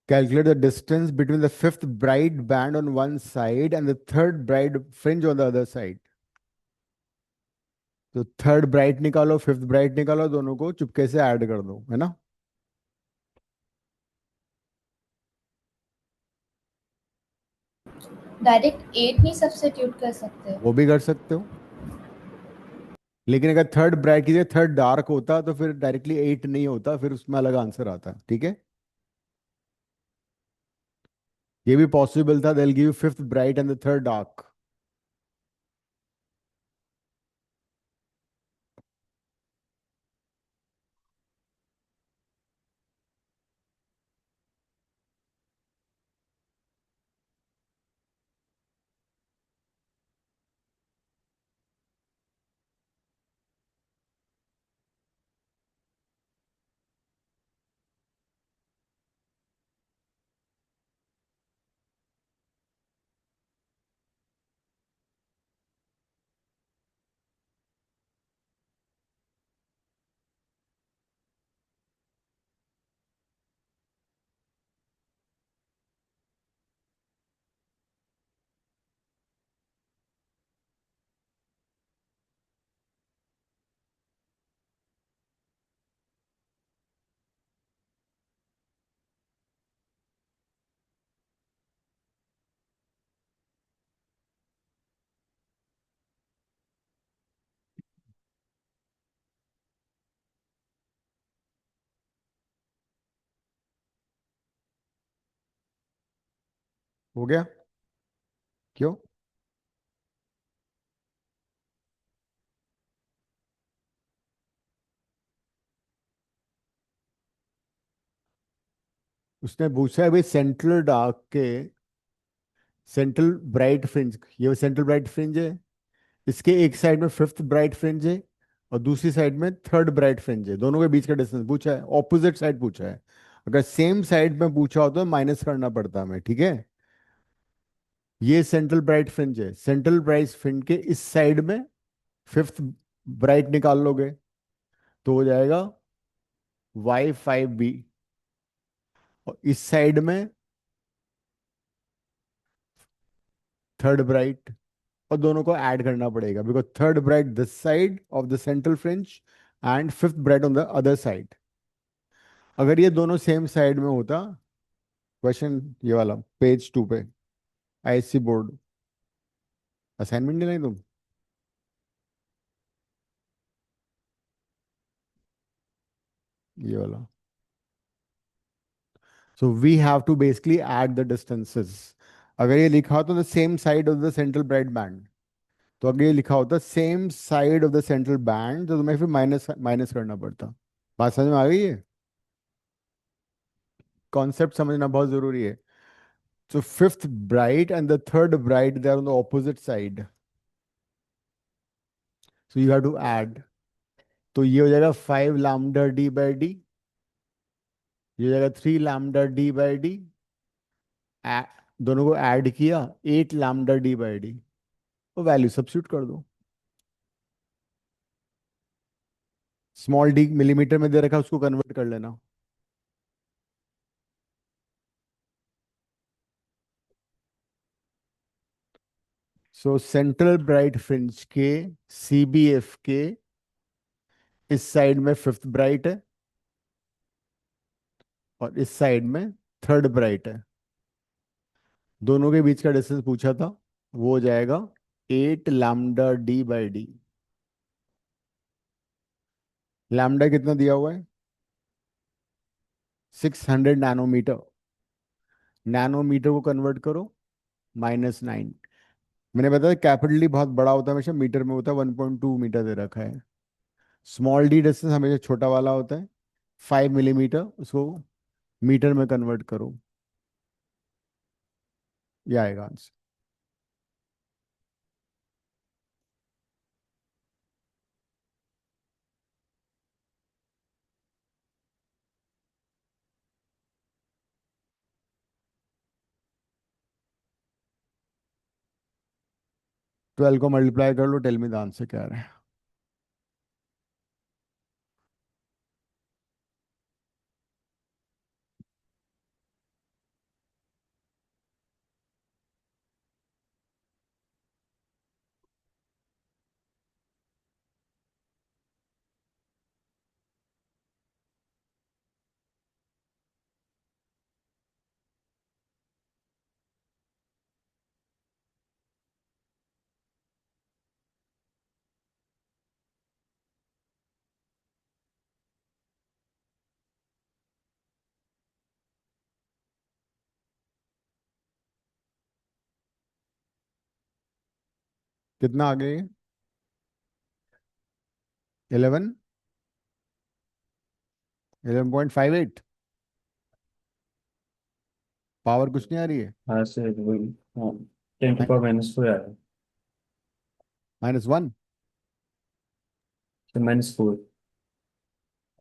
Calculate the distance between the fifth bright band on one side and the third bright fringe on the other side. तो थर्ड ब्राइट निकालो, फिफ्थ ब्राइट निकालो, दोनों को चुपके से ऐड कर दो, है ना। डायरेक्ट 8 नहीं सब्स्टिट्यूट कर सकते? वो भी कर सकते हो, लेकिन अगर थर्ड ब्राइट की जगह थर्ड डार्क होता तो फिर डायरेक्टली 8 नहीं होता, फिर उसमें अलग आंसर आता, ठीक है। ये भी पॉसिबल था, they'll give you fifth bright and the third dark. हो गया? क्यों? उसने पूछा है भाई सेंट्रल डार्क के सेंट्रल ब्राइट फ्रिंज, ये सेंट्रल ब्राइट फ्रिंज है, इसके एक साइड में फिफ्थ ब्राइट फ्रिंज है और दूसरी साइड में थर्ड ब्राइट फ्रिंज है, दोनों के बीच का डिस्टेंस पूछा है, ऑपोजिट साइड पूछा है। अगर सेम साइड में पूछा हो तो माइनस करना पड़ता हमें, ठीक है। ये सेंट्रल ब्राइट फ्रिंज है, सेंट्रल ब्राइट फ्रिंज के इस साइड में फिफ्थ ब्राइट निकाल लोगे तो हो जाएगा Y5B, और इस साइड में थर्ड ब्राइट, और दोनों को ऐड करना पड़ेगा because third bright this side of the central fringe and fifth bright on the other side. अगर ये दोनों सेम साइड में होता क्वेश्चन ये वाला पेज 2 पे, आईएससी बोर्ड। असाइनमेंट नहीं तुम? ये वाला। So we have to basically add the distances. अगर ये लिखा हो तो the same side of the central bright band, तो अगर ये लिखा होता same side of the central band, तो तुम्हें फिर माइनस माइनस करना पड़ता। बात समझ में आ गई है? कॉन्सेप्ट समझना बहुत जरूरी है। So fifth bright and the third bright, they are on the opposite side. So you have to add. तो ये हो जाएगा 5 lambda d/d, ये हो जाएगा 3 lambda d/d। दोनों को ऐड किया, 8 lambda d/d। तो वैल्यू सब्स्टिट्यूट कर दो। स्मॉल डी मिलीमीटर में दे रखा है, उसको कन्वर्ट कर लेना। सो सेंट्रल ब्राइट फ्रिंज के सीबीएफ के इस साइड में फिफ्थ ब्राइट है और इस साइड में थर्ड ब्राइट है। दोनों के बीच का डिस्टेंस पूछा था, वो हो जाएगा 8 lambda d/d। लैम्डा कितना दिया हुआ है? 600 नैनोमीटर। नैनोमीटर को कन्वर्ट करो, -9। मैंने बताया कैपिटल डी बहुत बड़ा होता है, हमेशा मीटर में होता है, 1.2 मीटर दे रखा है। स्मॉल डी डिस्टेंस हमेशा छोटा वाला होता है, 5 मिलीमीटर। उसको मीटर में कन्वर्ट करो, ये आएगा आंसर। ट्वेल्व को मल्टीप्लाई कर लो, टेल मी द आंसर क्या आ रहा है। कितना आ गया ये? 11, 11.58। पावर कुछ नहीं आ रही है? हाँ सर वही। हाँ 10⁻⁴ आ रहा है। -1 सर -4।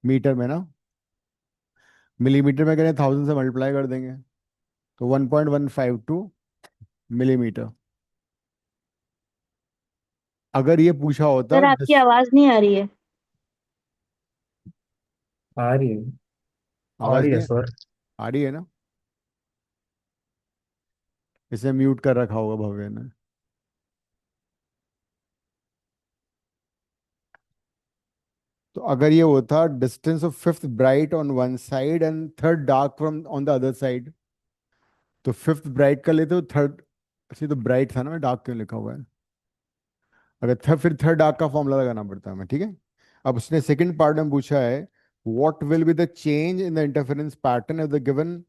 मीटर में ना, मिलीमीटर में करें 1000 से मल्टीप्लाई कर देंगे, तो 1.152 मिलीमीटर। अगर ये पूछा होता सर आपकी आवाज नहीं आ रही है। आ रही है। आ आवाज रही है नहीं सर। आ रही है ना? इसे म्यूट कर रखा होगा भव्य ने। तो अगर ये होता distance of fifth bright on one side and third dark from on the other side, तो फिफ्थ ब्राइट का लेते हो, थर्ड। अच्छी तो ब्राइट था ना, डार्क क्यों लिखा हुआ है? अगर फिर थर्ड डार्क का फॉर्मूला लगाना पड़ता है हमें, ठीक है। अब उसने सेकंड पार्ट में पूछा है, what will be the change in the interference pattern if the given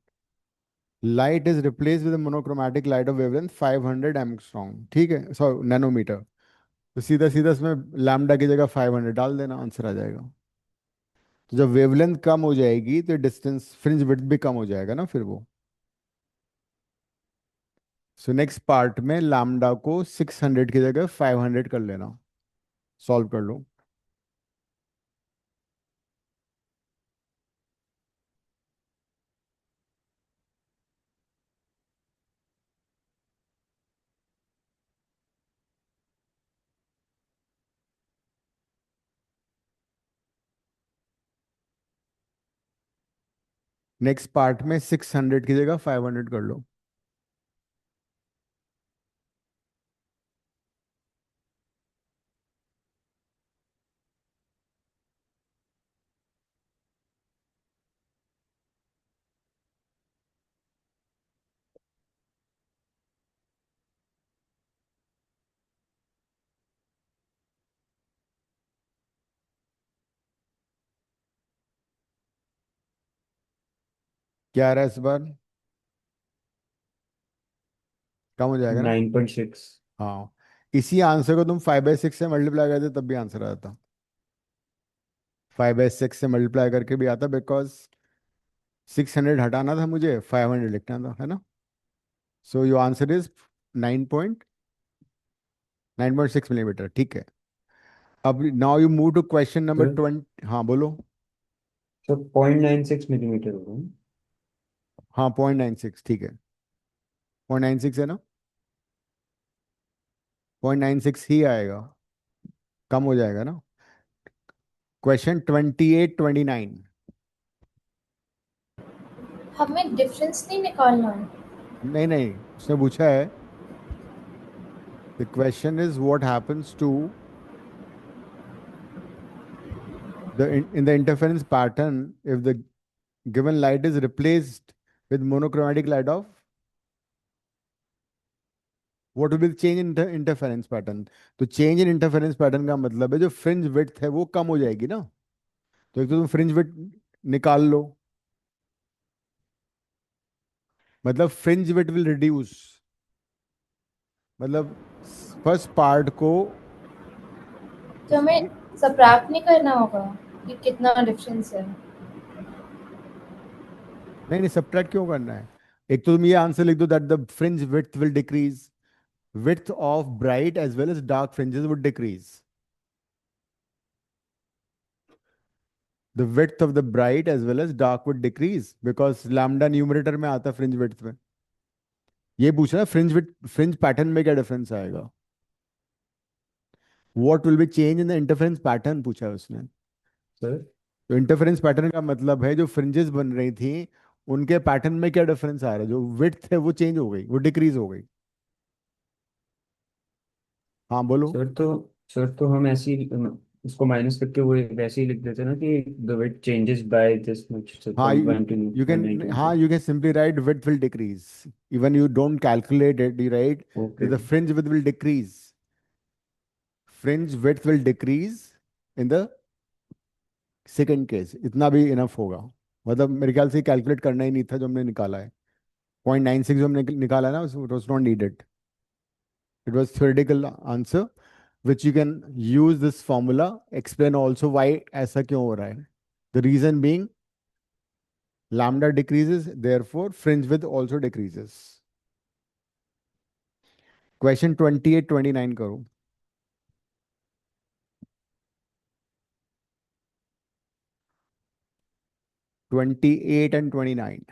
light is replace with monochromatic light of wavelength 500 angstrom, ठीक है, सॉरी नैनोमीटर। तो सीधा सीधा इसमें लैम्डा की जगह 500 डाल देना, आंसर आ जाएगा। तो जब वेवलेंथ कम हो जाएगी तो डिस्टेंस फ्रिंज विड्थ भी कम हो जाएगा ना फिर वो। सो नेक्स्ट पार्ट में लैम्डा को 600 की जगह 500 कर लेना, सॉल्व कर लो। नेक्स्ट पार्ट में 600 की जगह 500 कर लो। क्या आ रहा है इस बार? कम हो जाएगा ना? 9.6। हाँ, इसी आंसर को तुम 5/6 से मल्टीप्लाई करते तब भी आंसर आता। 5/6 से मल्टीप्लाई करके भी आता, बिकॉज 600 हटाना था, मुझे 500 लिखना था, है ना? So your answer is 9.6 millimetre, ठीक है। अब now you move to question number sir 20। हाँ बोलो। सर 0.96 मिलीमीटर होगा ना? हाँ 0.96, ठीक है। 0.96 है ना? 0.96 ही आएगा, कम हो जाएगा ना? क्वेश्चन 28-29। हमें डिफरेंस नहीं निकालना है। नहीं नहीं, उसने पूछा है, the question is what happens to the in the interference pattern if the given light is replaced with monochromatic light of what will be the change in interference pattern? तो change in interference pattern का मतलब है जो fringe width है वो कम हो जाएगी ना। तो एक तो तुम fringe width निकाल लो, मतलब fringe width will reduce, मतलब फर्स्ट पार्ट को तो हमें सबट्रैक्ट नहीं करना होगा कि कितना डिफरेंस है। नहीं नहीं, सब्ट्रैक्ट क्यों करना है? एक तो तुम ये आंसर लिख दो that the fringe width will decrease, width of bright as well as dark fringes would decrease. The width of the bright as well as dark would decrease because lambda numerator में आता fringe width में। ये पूछ रहा है fringe width, fringe pattern में क्या difference आएगा? What will be change in the interference pattern पूछा है उसने। सर तो interference pattern का मतलब है जो fringes बन रही थी उनके पैटर्न में क्या डिफरेंस आ रहा है, जो width है वो चेंज हो गई, वो डिक्रीज हो गई। हाँ बोलो। सर तो हम ऐसे ही उसको माइनस करके वो वैसे ही लिख देते हैं ना कि the weight changes by this much, sir हाँ, point one two you point can, nine two हाँ you can simply write width will decrease, even you don't calculate it, you write that okay. the fringe width will decrease, fringe width will decrease in the second case. इतना भी enough होगा, मतलब मेरे ख्याल से calculate करना ही नहीं था जो हमने निकाला है। 0.96 जो हमने निकाला है ना, it was not needed, it was theoretical answer which you can use this formula, explain also why ऐसा क्यों हो रहा है। The reason being lambda decreases, therefore fringe width also decreases। Question 28-29 करो। 28 and 29।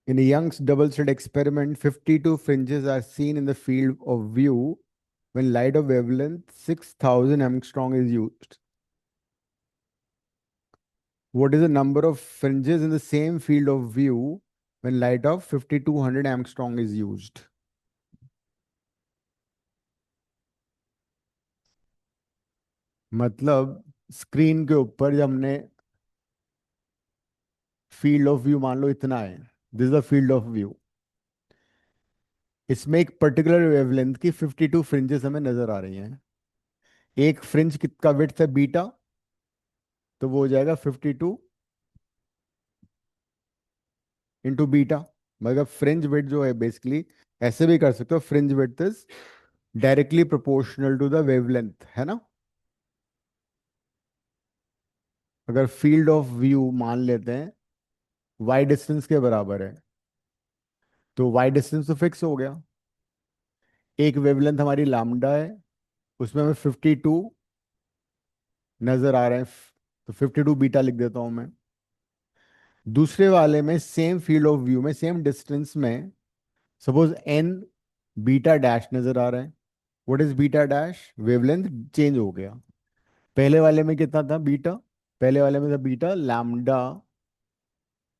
In a Young's double slit experiment, 52 fringes are seen in the field of view when light of wavelength 6000 angstrom is used. What is the number of fringes in the same field of view when light of 5200 angstrom is used? मतलब screen के ऊपर जब हमने field of view मान लो इतना है, this is the field of view, इसमें एक पर्टिकुलर वेवलेंथ की 52 फ्रिंजेस हमें नजर आ रही हैं। एक फ्रिंज का विड्थ है बीटा, तो वो हो जाएगा 52 इंटू बीटा। मतलब फ्रिंज विड्थ जो है बेसिकली ऐसे भी कर सकते हो, fringe width is directly proportional to the wavelength, है ना? अगर फील्ड ऑफ व्यू मान लेते हैं वाई डिस्टेंस के बराबर है, तो वाई डिस्टेंस तो फिक्स हो गया। एक वेवलेंथ हमारी लैम्डा है, उसमें हमें 52 नजर आ रहे हैं, तो 52 बीटा लिख देता हूं मैं। दूसरे वाले में सेम फील्ड ऑफ व्यू में सेम डिस्टेंस में सपोज एन बीटा डैश नजर आ रहा है। What is beta dash? Wavelength change हो गया। पहले वाले में कितना था बीटा? पहले वाले में था बीटा लैम्डा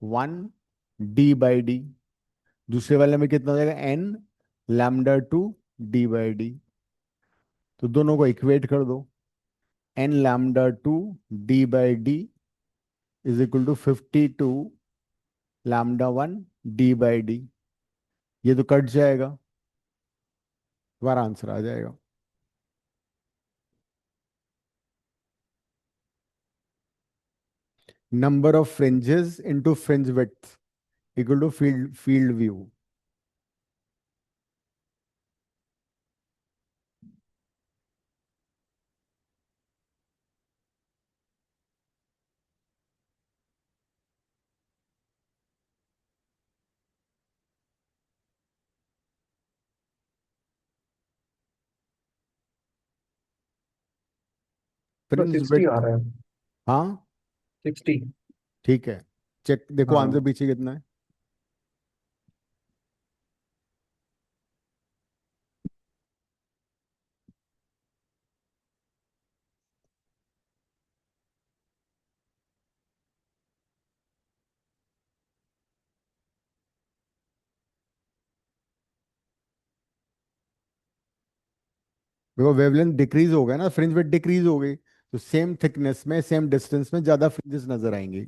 1 d/d। दूसरे वाले में कितना हो जाएगा? N lambda 2 d/d। तो दोनों को इक्वेट कर दो। N lambda 2 d/d is equal to 52 lambda 1 d/d। ये तो कट जाएगा, तुम्हारा आंसर आ जाएगा। Number of fringes into fringe width equal to field view. तो फ्रिंज 60 आ विड्थ। रहा है। हाँ 60। ठीक है, चेक देखो आंसर हाँ। पीछे कितना है। देखो वेवलेंथ डिक्रीज हो गया ना, फ्रिंज विड्थ डिक्रीज हो गई, तो सेम थिकनेस में सेम डिस्टेंस में ज्यादा फ्रिंजेस नजर आएंगे।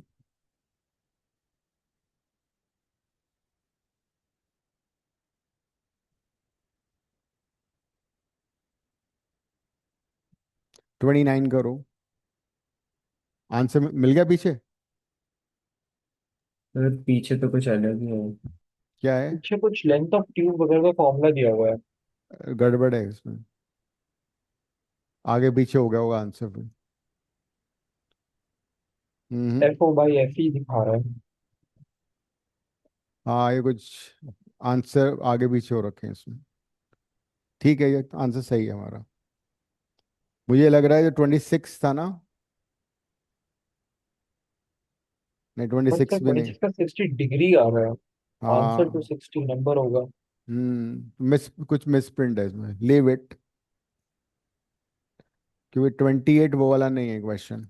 ट्वेंटी नाइन करो। आंसर मिल गया पीछे? तो पीछे तो कुछ अलग ही है। क्या है? पीछे कुछ लेंथ ऑफ ट्यूब वगैरह का फॉर्मूला दिया हुआ है। गड़बड़ है इसमें, आगे पीछे हो गया होगा आंसर फिर। हम्म। FO/FE दिखा रहा है। हाँ ये कुछ आंसर आगे पीछे हो रखे हैं इसमें। ठीक है, ये आंसर सही है हमारा। मुझे लग रहा है जो 26 था ना, नहीं ट्वेंटी बट सर सिक्स भी नहीं। 26 का 60 डिग्री आ रहा है। आंसर टू हाँ। 60 नंबर होगा। मिस कुछ मिस प्रिंट है इसमें, लीव इट। क्योंकि 28 वो वाला नहीं है क्वेश्चन।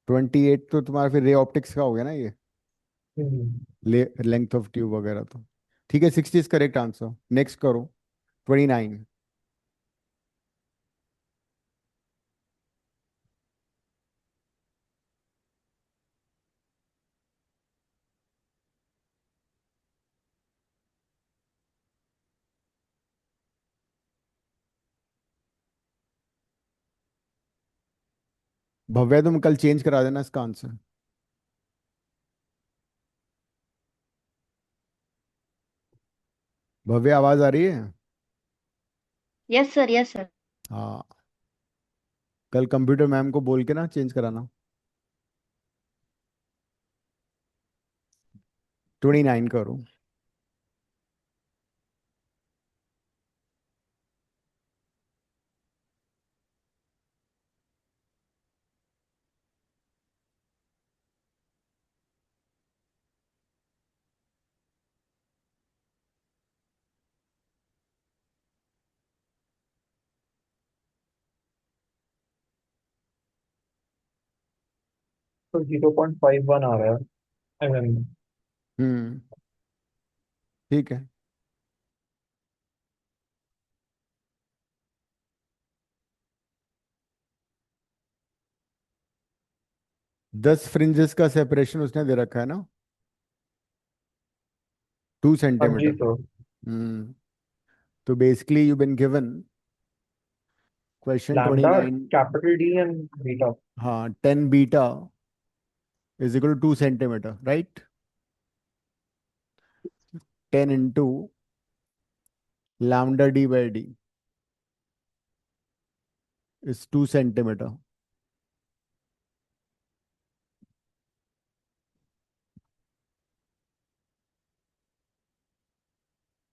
28 तो तुम्हारा फिर रे ऑप्टिक्स का हो गया ना ये, हम्म। लेंथ ऑफ ट्यूब वगैरह तो। ठीक है, 60 इज करेक्ट आंसर। नेक्स्ट करो, 29। भव्या तुम कल चेंज करा देना इसका आंसर। भव्य आवाज आ रही है? Yes sir, yes sir. हाँ, कल कंप्यूटर मैम को बोल के ना चेंज कराना। 29 करो। तो 0.51 आ रहा है mm। हम्म। ठीक है। 10 फ्रिंजेस का सेपरेशन उसने दे रखा है ना, 2 हाँ जी सेंटीमीटर। सर। हम्म। तो basically you bin given question lambda 29। Capital D and beta. हाँ 10 beta is equal to 2 centimetre, right? 10 into lambda d/d is 2 centimetre.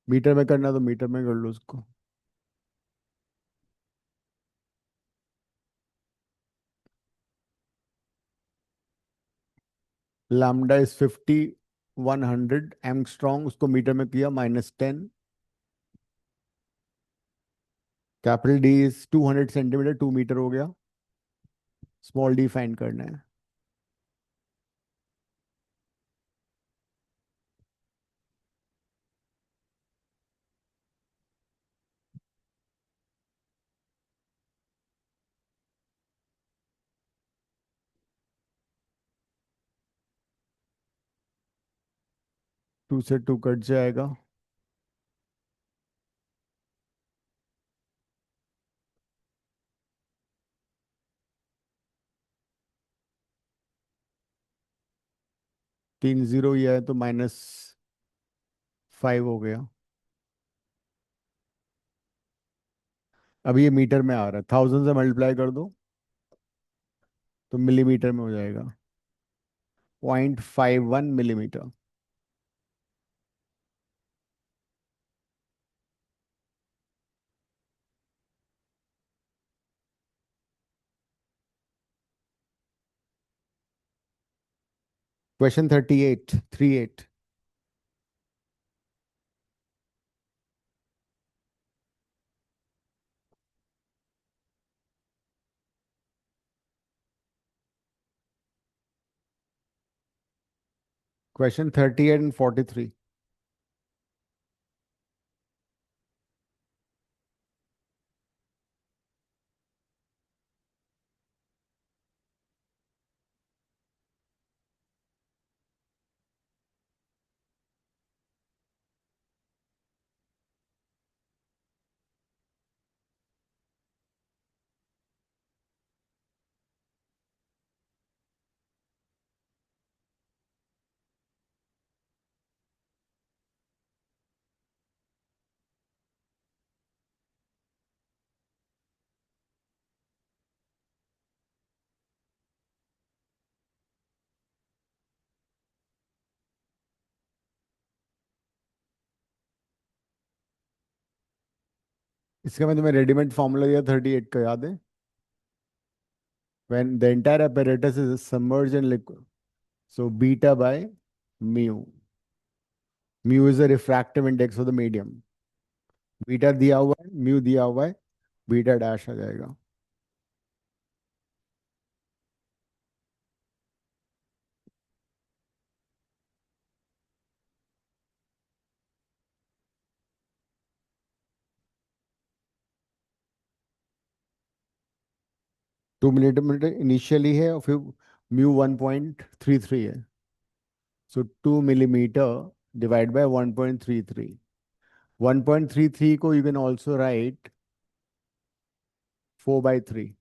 Metre में करना तो मीटर में कर लो उसको। लैम्डा इज 50 100 एंगस्ट्रॉन्ग, उसको मीटर में किया -10। Capital D is 200 centimetre, 2 metre हो गया। स्मॉल डी फाइंड करना है। टू से टू कट जाएगा। तीन जीरो ये है तो -5 हो गया। अब ये मीटर में आ रहा है, 1000 से मल्टीप्लाई कर दो तो मिलीमीटर में हो जाएगा। 0.51 मिलीमीटर। क्वेश्चन 38 38। Question 38 and 43। इसका मैं तुम्हें रेडीमेड फॉर्मूला दिया 38 का, याद है? When the entire apparatus is submerged in liquid, so beta by mu. Mu is the refractive index of the medium. Beta दिया हुआ है, म्यू दिया हुआ है, बीटा डैश आ जाएगा। टू मिलीमीटर इनिशियली है और फिर म्यू 1.33 है। सो 2 मिलीमीटर डिवाइड बाय 1.33। 1.33 को यू कैन ऑल्सो राइट 4/3।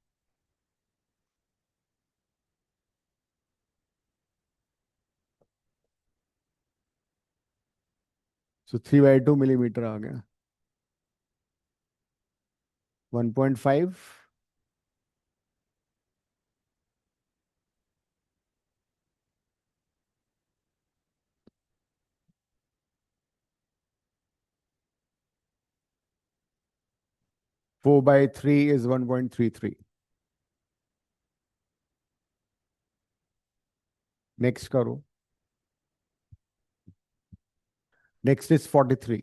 सो 3/2 मिलीमीटर आ गया। 1.5 4/3 is 1.33। नेक्स्ट करो। Next is 43।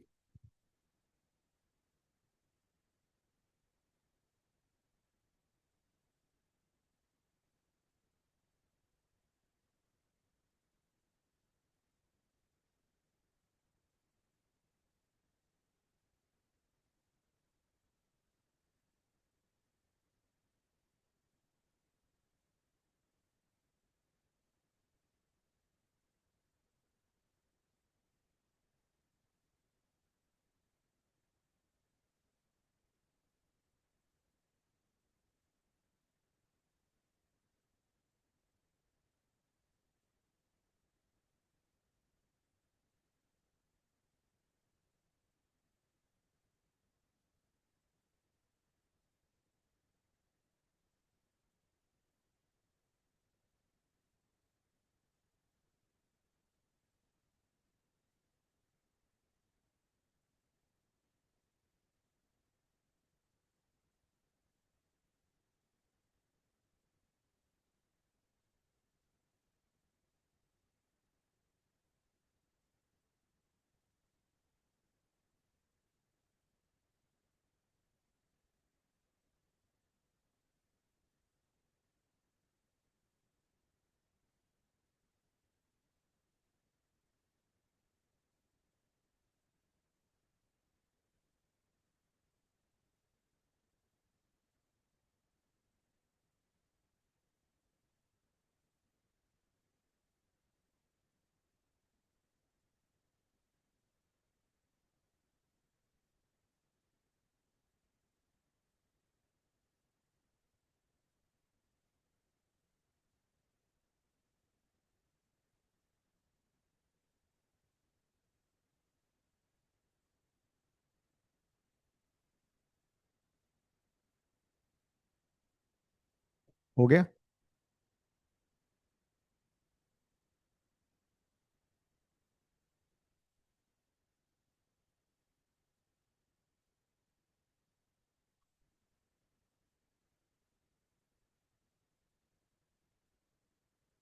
हो गया?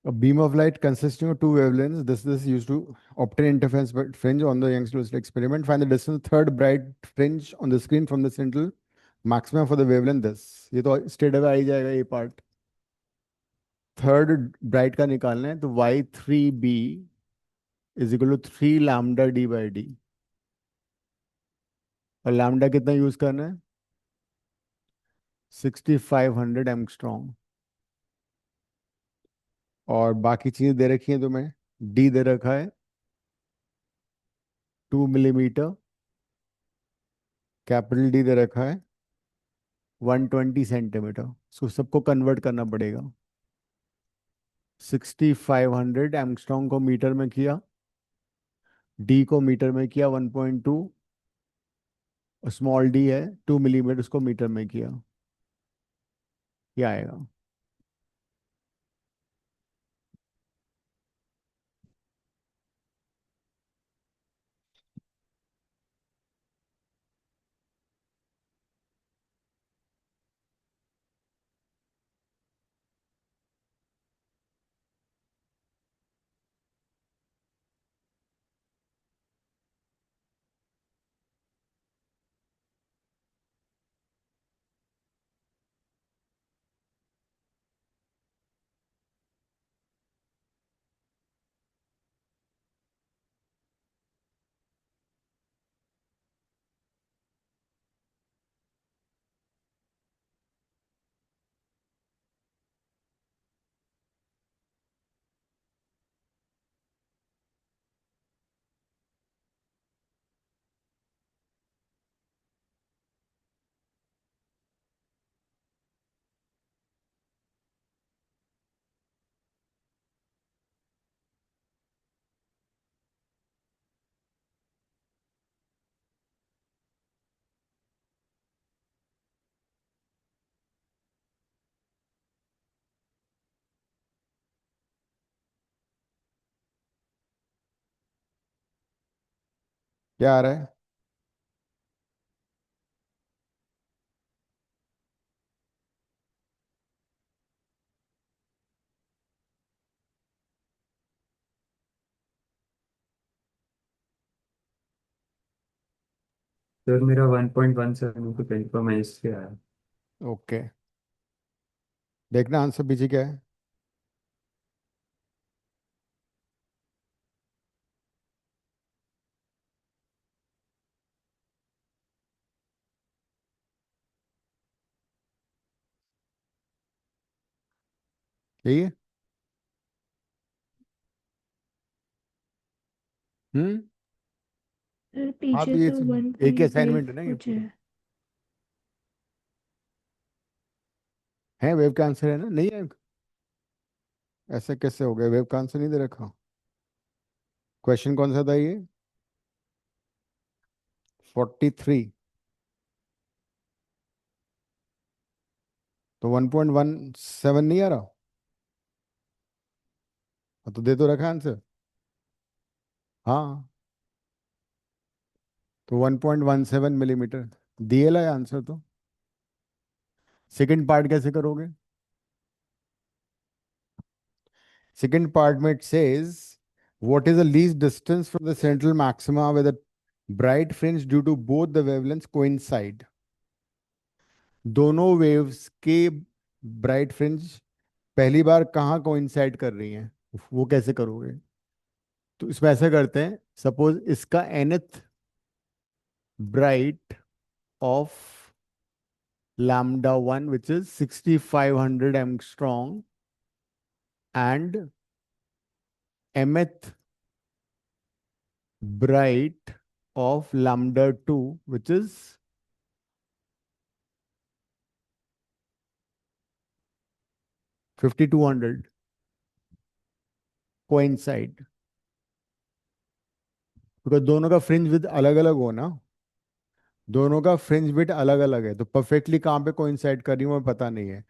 A beam of light consisting of two wavelengths. This is used to obtain interference fringe on the Young's experiment. Find the distance third bright fringe on the screen from the central maximum for the wavelength. This ये तो straight away आ ही जाएगा ये part. Third bright का निकालना है तो y3b is equal to 3 lambda d by D. और lambda कितना यूज करना है? 6500 एंगस्ट्रॉम. और बाकी चीजें दे रखी हैं तुम्हें. डी दे रखा है 2 मिलीमीटर. कैपिटल डी दे रखा है 120 सेंटीमीटर. सो सबको कन्वर्ट करना पड़ेगा. 6500 एंगस्ट्रॉम को मीटर में किया, डी को मीटर में किया 1.2, स्मॉल डी है 2 मिलीमीटर, उसको मीटर में किया. क्या आएगा? क्या आ रहा है? सर मेरा 1.17 को 10 माइनस से आया. ओके, देखना आंसर पीछे क्या है. यही है. हम्म. सर हाँ पीछे तो ये तो एक ही 1.8 असाइनमेंट है ना ये कुछ पूरा. है. है वेव का आंसर है ना? नहीं है? ऐसे कैसे हो गया? वेव का आंसर नहीं दे रखा. क्वेश्चन कौन सा था ये? 43. तो 1.17 नहीं आ रहा. हाँ, तो दे तो रखा आंसर. हाँ, तो 1.17 मिलीमीटर दिए ला आंसर. तो सेकंड पार्ट कैसे करोगे? सेकंड पार्ट में it says what is the least distance from the central maxima where the bright fringe due to both the wavelengths coincide. दोनों वेव्स के ब्राइट फ्रिंज पहली बार कहाँ कोइंसाइड कर रही हैं, वो कैसे करोगे? तो इसमें ऐसा करते हैं, सपोज इसका nth bright of lambda 1 which is 6500 angstrom and mth bright of lambda 2 which is 5200 coincide. Because दोनों का फ्रिंज विद अलग अलग हो ना, दोनों का फ्रिंज विद अलग अलग है, तो परफेक्टली कहाँ पे कोइंसाइड कर रही हूँ पता नहीं है.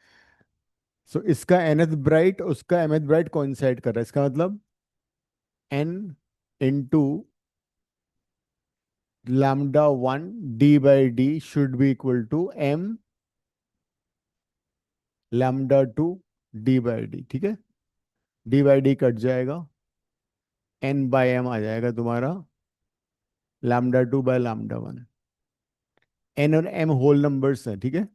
सो इसका nth ब्राइट उसका mth ब्राइट कोइंसाइड कर रहा है, इसका मतलब n into λ1 d/d should be equal to m λ2 d/d। ठीक है, d/d कट जाएगा, n/m आ जाएगा तुम्हारा λ2/λ1। n और m होल नंबर्स हैं, ठीक है।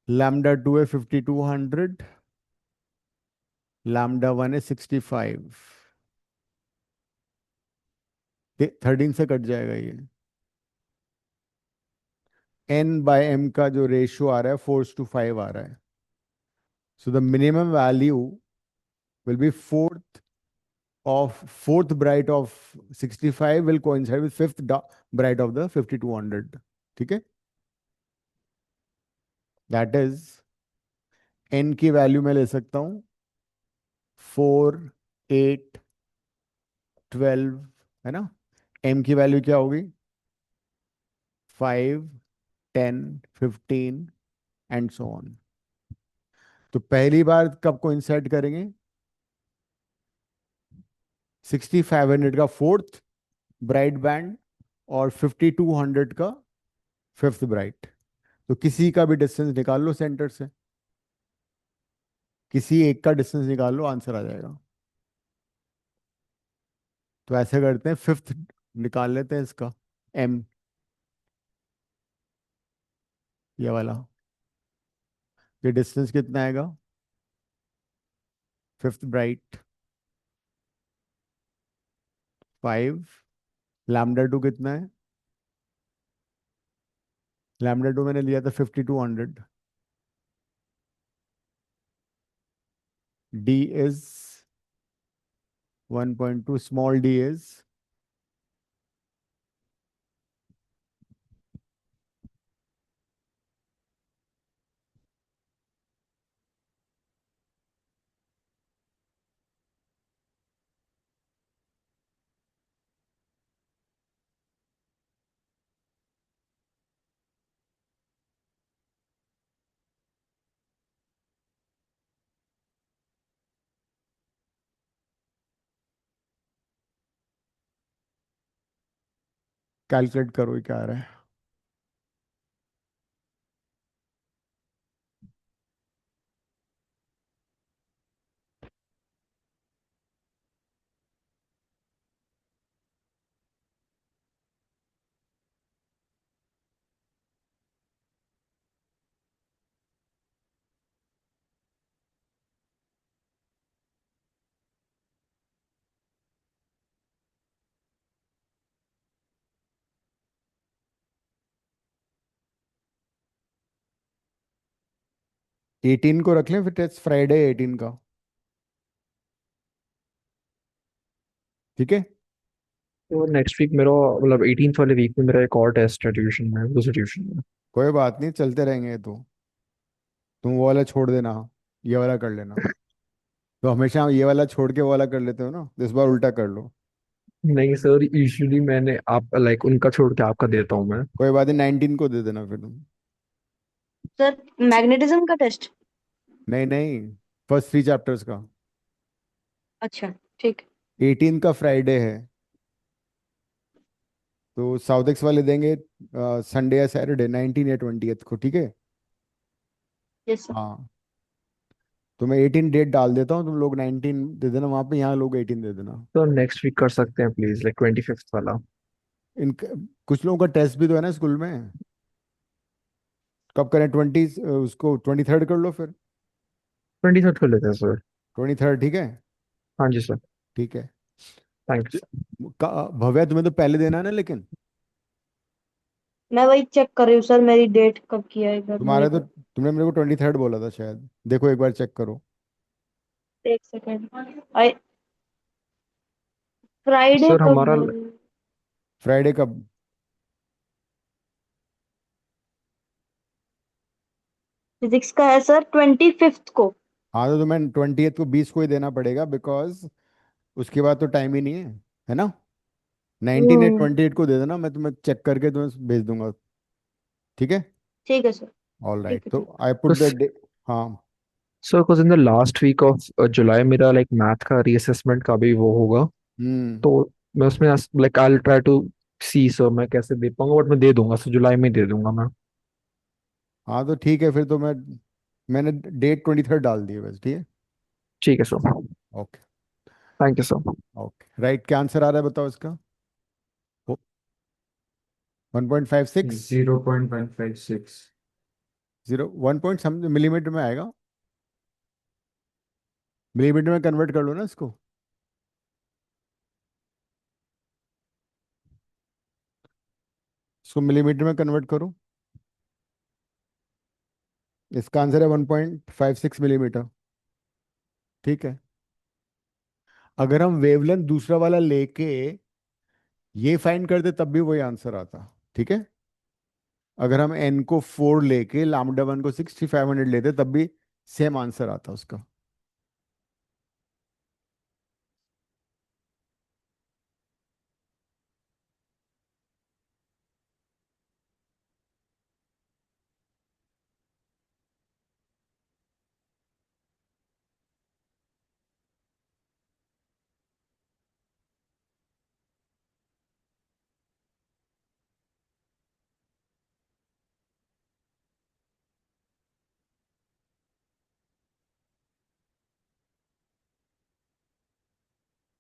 λ2 है 5200, λ1 है 65, 13 से कट जाएगा ये। n/m का जो रेशियो आ रहा है 4:5 आ रहा है। So the minimum value will be fourth bright of 65 will coincide with fifth bright of the 5200। ठीक है, दैट इज n की वैल्यू मैं ले सकता हूं 4, 8, 12, है ना। m की वैल्यू क्या होगी 5, 10, 15 एंड सो ऑन। तो पहली बार कब कोइंसाइड करेंगे 6500 का फोर्थ ब्राइट बैंड और 5200 का फिफ्थ ब्राइट। तो किसी का भी डिस्टेंस निकाल लो सेंटर से, किसी एक का डिस्टेंस निकाल लो, आंसर आ जाएगा। तो ऐसे करते हैं, फिफ्थ निकाल लेते हैं इसका m, ये वाला। ये डिस्टेंस कितना आएगा फिफ्थ ब्राइट 5, λ2 कितना है λ2 मैंने लिया था 5200, d is 1.2, small d is calculate करो ये क्या आ रहा है। एटीन को रख लें फिर, टेस्ट फ्राइडे 18 का, ठीक है। तो नेक्स्ट वीक मेरा मतलब 18th वाले वीक में मेरा एक और टेस्ट है ट्यूशन में, दूसरे ट्यूशन में। कोई बात नहीं, चलते रहेंगे ये तो, तुम वो वाला छोड़ देना, ये वाला कर लेना। तो हमेशा हम ये वाला छोड़ के वो वाला कर लेते हो ना, तो इस बार उल्टा कर लो। नहीं सर, यूजुअली मैंने आप लाइक उनका छोड़ के आपका देता हूँ मैं। कोई बात नहीं, 19 को दे देना फिर तुम। सर मैग्नेटिज्म का टेस्ट। नहीं नहीं, फर्स्ट 3 चैप्टर्स का। अच्छा ठीक। 18 का फ्राइडे है, तो साउथ एक्स वाले देंगे संडे या सैटरडे 19 या 20 को, ठीक है। Yes sir. हाँ, तो मैं 18 डेट डाल देता हूँ, तुम लोग 19 दे देना वहां पे, यहाँ लोग 18 दे देना। तो नेक्स्ट वीक कर सकते हैं प्लीज, लाइक 25th वाला। इन कुछ लोगों का टेस्ट भी तो है ना स्कूल में। कब करें 20, उसको 23rd कर लो फिर। 23rd कर लेते हैं सर। 23rd ठीक है। हाँ जी सर। ठीक है। Thank you. भव्या तुम्हें तो पहले देना है ना, लेकिन मैं वही चेक कर रही हूँ सर, मेरी डेट कब की है इधर मेरे तुम्हारे तो, को। तुमने मेरे को 23rd बोला था शायद, देखो एक बार चेक करो। एक सेकेंड। आई फ्राइडे सर कब हमारा है? फ्राइडे कब। फिजिक्स का है सर 25th को। हाँ, तो तुम्हें 20th को 20 को ही देना पड़ेगा, बिकॉज उसके बाद तो टाइम ही नहीं है ना। 19 या हम्म 28 को दे देना, मैं तुम्हें चेक करके तुम्हें भेज दूंगा, ठीक है। ठीक है सर। ऑल ठीक राइट, है तो ठीक। आई तो पुट द डे। हाँ। So because in the last week of July मेरा लाइक मैथ का रीअसेसमेंट का भी वो होगा, हम्म। तो मैं उसमें like I will try to see sir मैं कैसे दे पाऊंगा, बट मैं दे दूंगा सर, जुलाई में दे दूंगा मैं। हाँ तो ठीक है फिर तो मैंने डेट 23rd डाल दी है बस, ठीक है। ठीक है sir. Okay. Thank you sir. Okay, right क्या आंसर आ रहा है बताओ इसका? 1.56। 0.156। 1 पॉइंट समथिंग मिलीमीटर में आएगा। मिलीमीटर में कन्वर्ट कर लो ना इसको। इसको मिलीमीटर में कन्वर्ट करो। इसका आंसर है 1.56 मिलीमीटर। ठीक है। अगर हम वेवलेंथ दूसरा वाला लेके ये फाइंड करते तब भी वही आंसर आता। ठीक है। अगर हम n को 4 लेके लैम्डा 1 को 6500 लेते तब भी सेम आंसर आता उसका।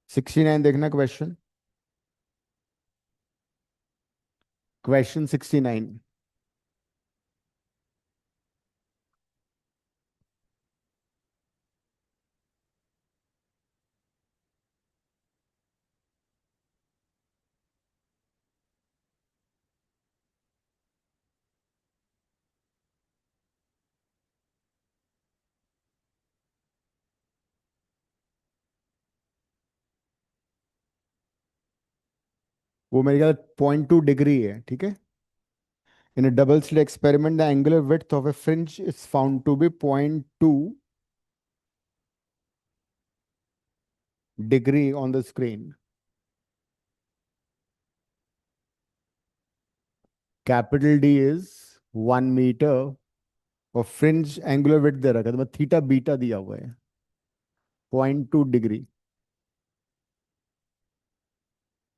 सिक्सटी नाइन देखना क्वेश्चन। क्वेश्चन 69। वो मेरे ख्याल 0.2 डिग्री है, ठीक है। In a double slit experiment, the angular width of a fringe is found to be 0.2 degree on the screen. Capital D is 1 meter और fringe angular width दे रखा है, तो मैं थीटा बीटा दिया हुआ है 0.2 degree.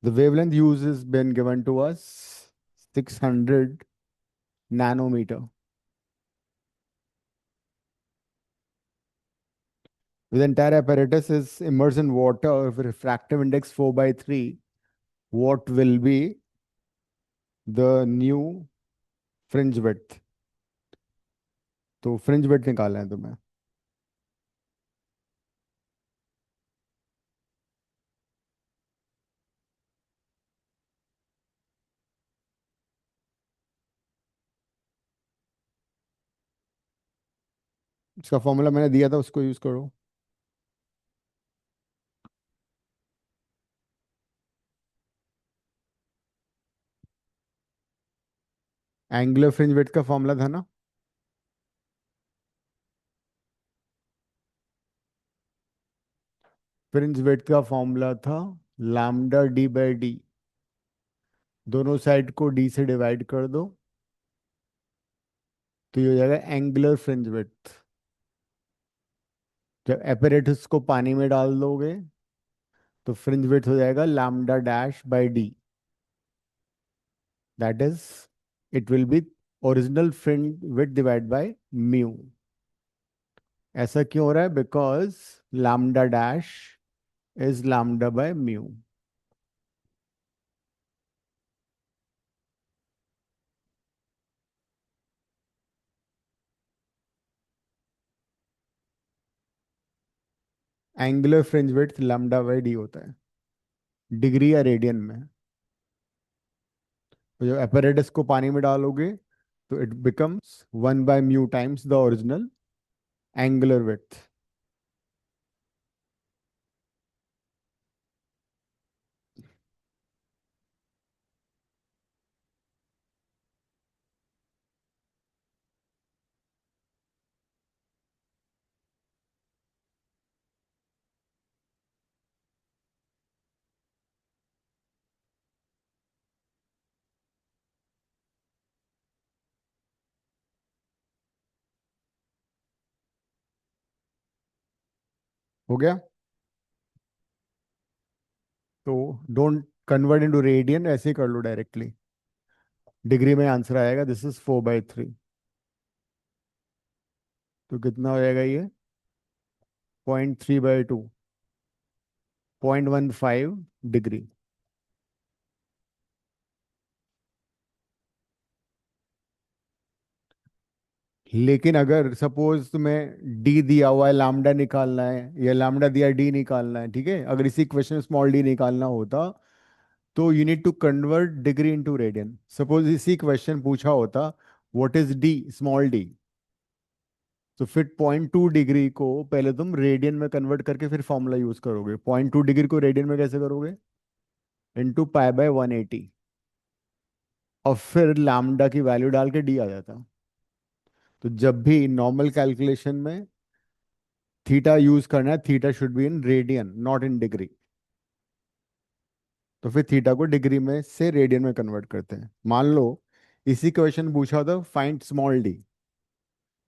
The wavelength used has been given to us 600 nanometer. The entire apparatus is immersed in water with refractive index 4/3. What will be the new fringe width? तो fringe width निकालना है तुम्हें। इसका formula मैंने दिया था, उसको यूज करो। एंगुलर फ्रिंज विड्थ का फॉर्मूला था ना? फ्रिंज विड्थ का फॉर्मूला था लैम्डा डी बाई डी। दोनों साइड को डी से डिवाइड कर दो तो ये हो जाएगा एंगुलर फ्रिंज विड्थ। जब एपरेटस को पानी में डाल दोगे तो फ्रिंज विड्थ हो जाएगा lambda dash by D. That is it will be original fringe width divide by mu. ऐसा क्यों हो रहा है? Because lambda dash is lambda by mu. Angular fringe width lambda by D होता है डिग्री या रेडियन में। तो जब apparatus को पानी में डालोगे तो it becomes 1/μ times the original angular width. हो गया? तो डोंट कन्वर्ट इनटू रेडियन, ऐसे ही कर लो डायरेक्टली, डिग्री में आंसर आएगा। दिस इज 4/3, तो कितना हो जाएगा ये? 0.3/2, 0.15 डिग्री। लेकिन अगर सपोज तुम्हें डी दिया हुआ है, लैम्डा निकालना है, या लैम्डा दिया डी निकालना है, ठीक है, अगर इसी क्वेश्चन में स्मॉल डी निकालना होता तो you need to convert degree into radian. Suppose इसी क्वेश्चन पूछा होता what is D, small D, तो फिर 0.2 डिग्री को पहले तुम रेडियन में कन्वर्ट करके फिर फॉर्मूला यूज करोगे। 0.2 डिग्री को रेडियन में कैसे करोगे? इंटू पाई/180, और फिर लैम्डा की वैल्यू डाल के डी आ जाता। तो जब भी नॉर्मल कैलकुलेशन में थीटा यूज करना है, theta should be in radian not in degree. तो फिर थीटा को डिग्री में से रेडियन में कन्वर्ट करते हैं। मान लो इसी क्वेश्चन पूछा होता फाइंड स्मॉल डी,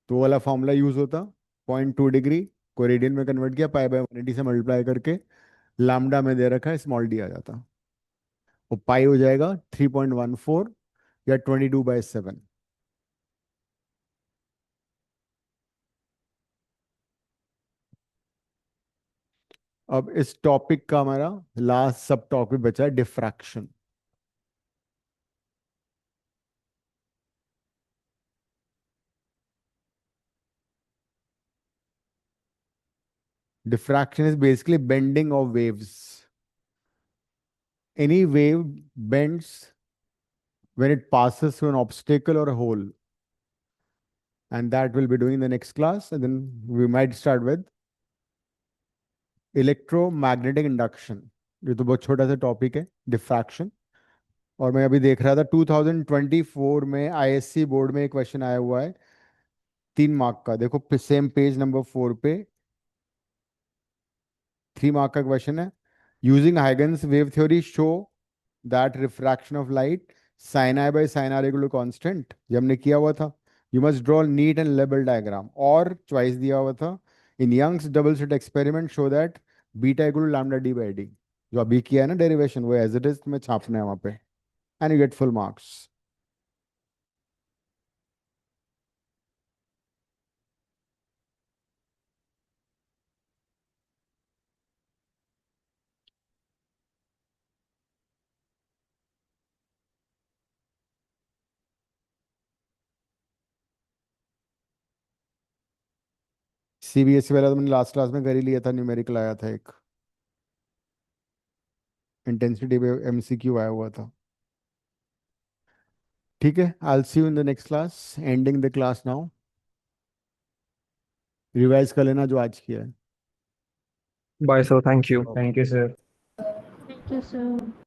तो वो वाला फॉर्मूला यूज होता। 0.2 डिग्री को रेडियन में कन्वर्ट किया, पाई/180 से मल्टीप्लाई करके लैम्डा में दे रखा है स्मॉल डी आ जाता। और पाई हो जाएगा 3.14 या 22/7। अब इस टॉपिक का हमारा लास्ट सब टॉपिक बचा है diffraction. Diffraction is basically bending of waves. Any wave bends when it passes through an obstacle or a hole. And that we'll be doing in the next class. And then we might start with electromagnetic induction. ये तो बहुत छोटा सा topic है, diffraction. और मैं अभी देख रहा था 2024 में आईएससी बोर्ड में एक क्वेश्चन आया हुआ है 3 मार्क का। देखो सेम पेज नंबर 4 पे 3 मार्क का क्वेश्चन है। Using Huygens wave theory show that refraction of light sin I by sin R equal to constant, ये हमने किया हुआ था। You must draw neat and label diagram, और चॉइस दिया हुआ था in Young's double slit experiment show that beta equal to lambda D by D. जो अभी किया है ना डेरिवेशन, वो एज इट इज तुम्हें छापना है वहां पे, and you get full marks. CBSE वाला तो मैंने लास्ट क्लास में कर ही लिया था, न्यूमेरिकल आया था एक, इंटेंसिटी पे एमसीक्यू आया हुआ था। ठीक है, I will see you in the next class, ending the class now. Revise कर लेना जो आज किया है। Bye, sir. Thank you. Thank you sir. Thank you, sir.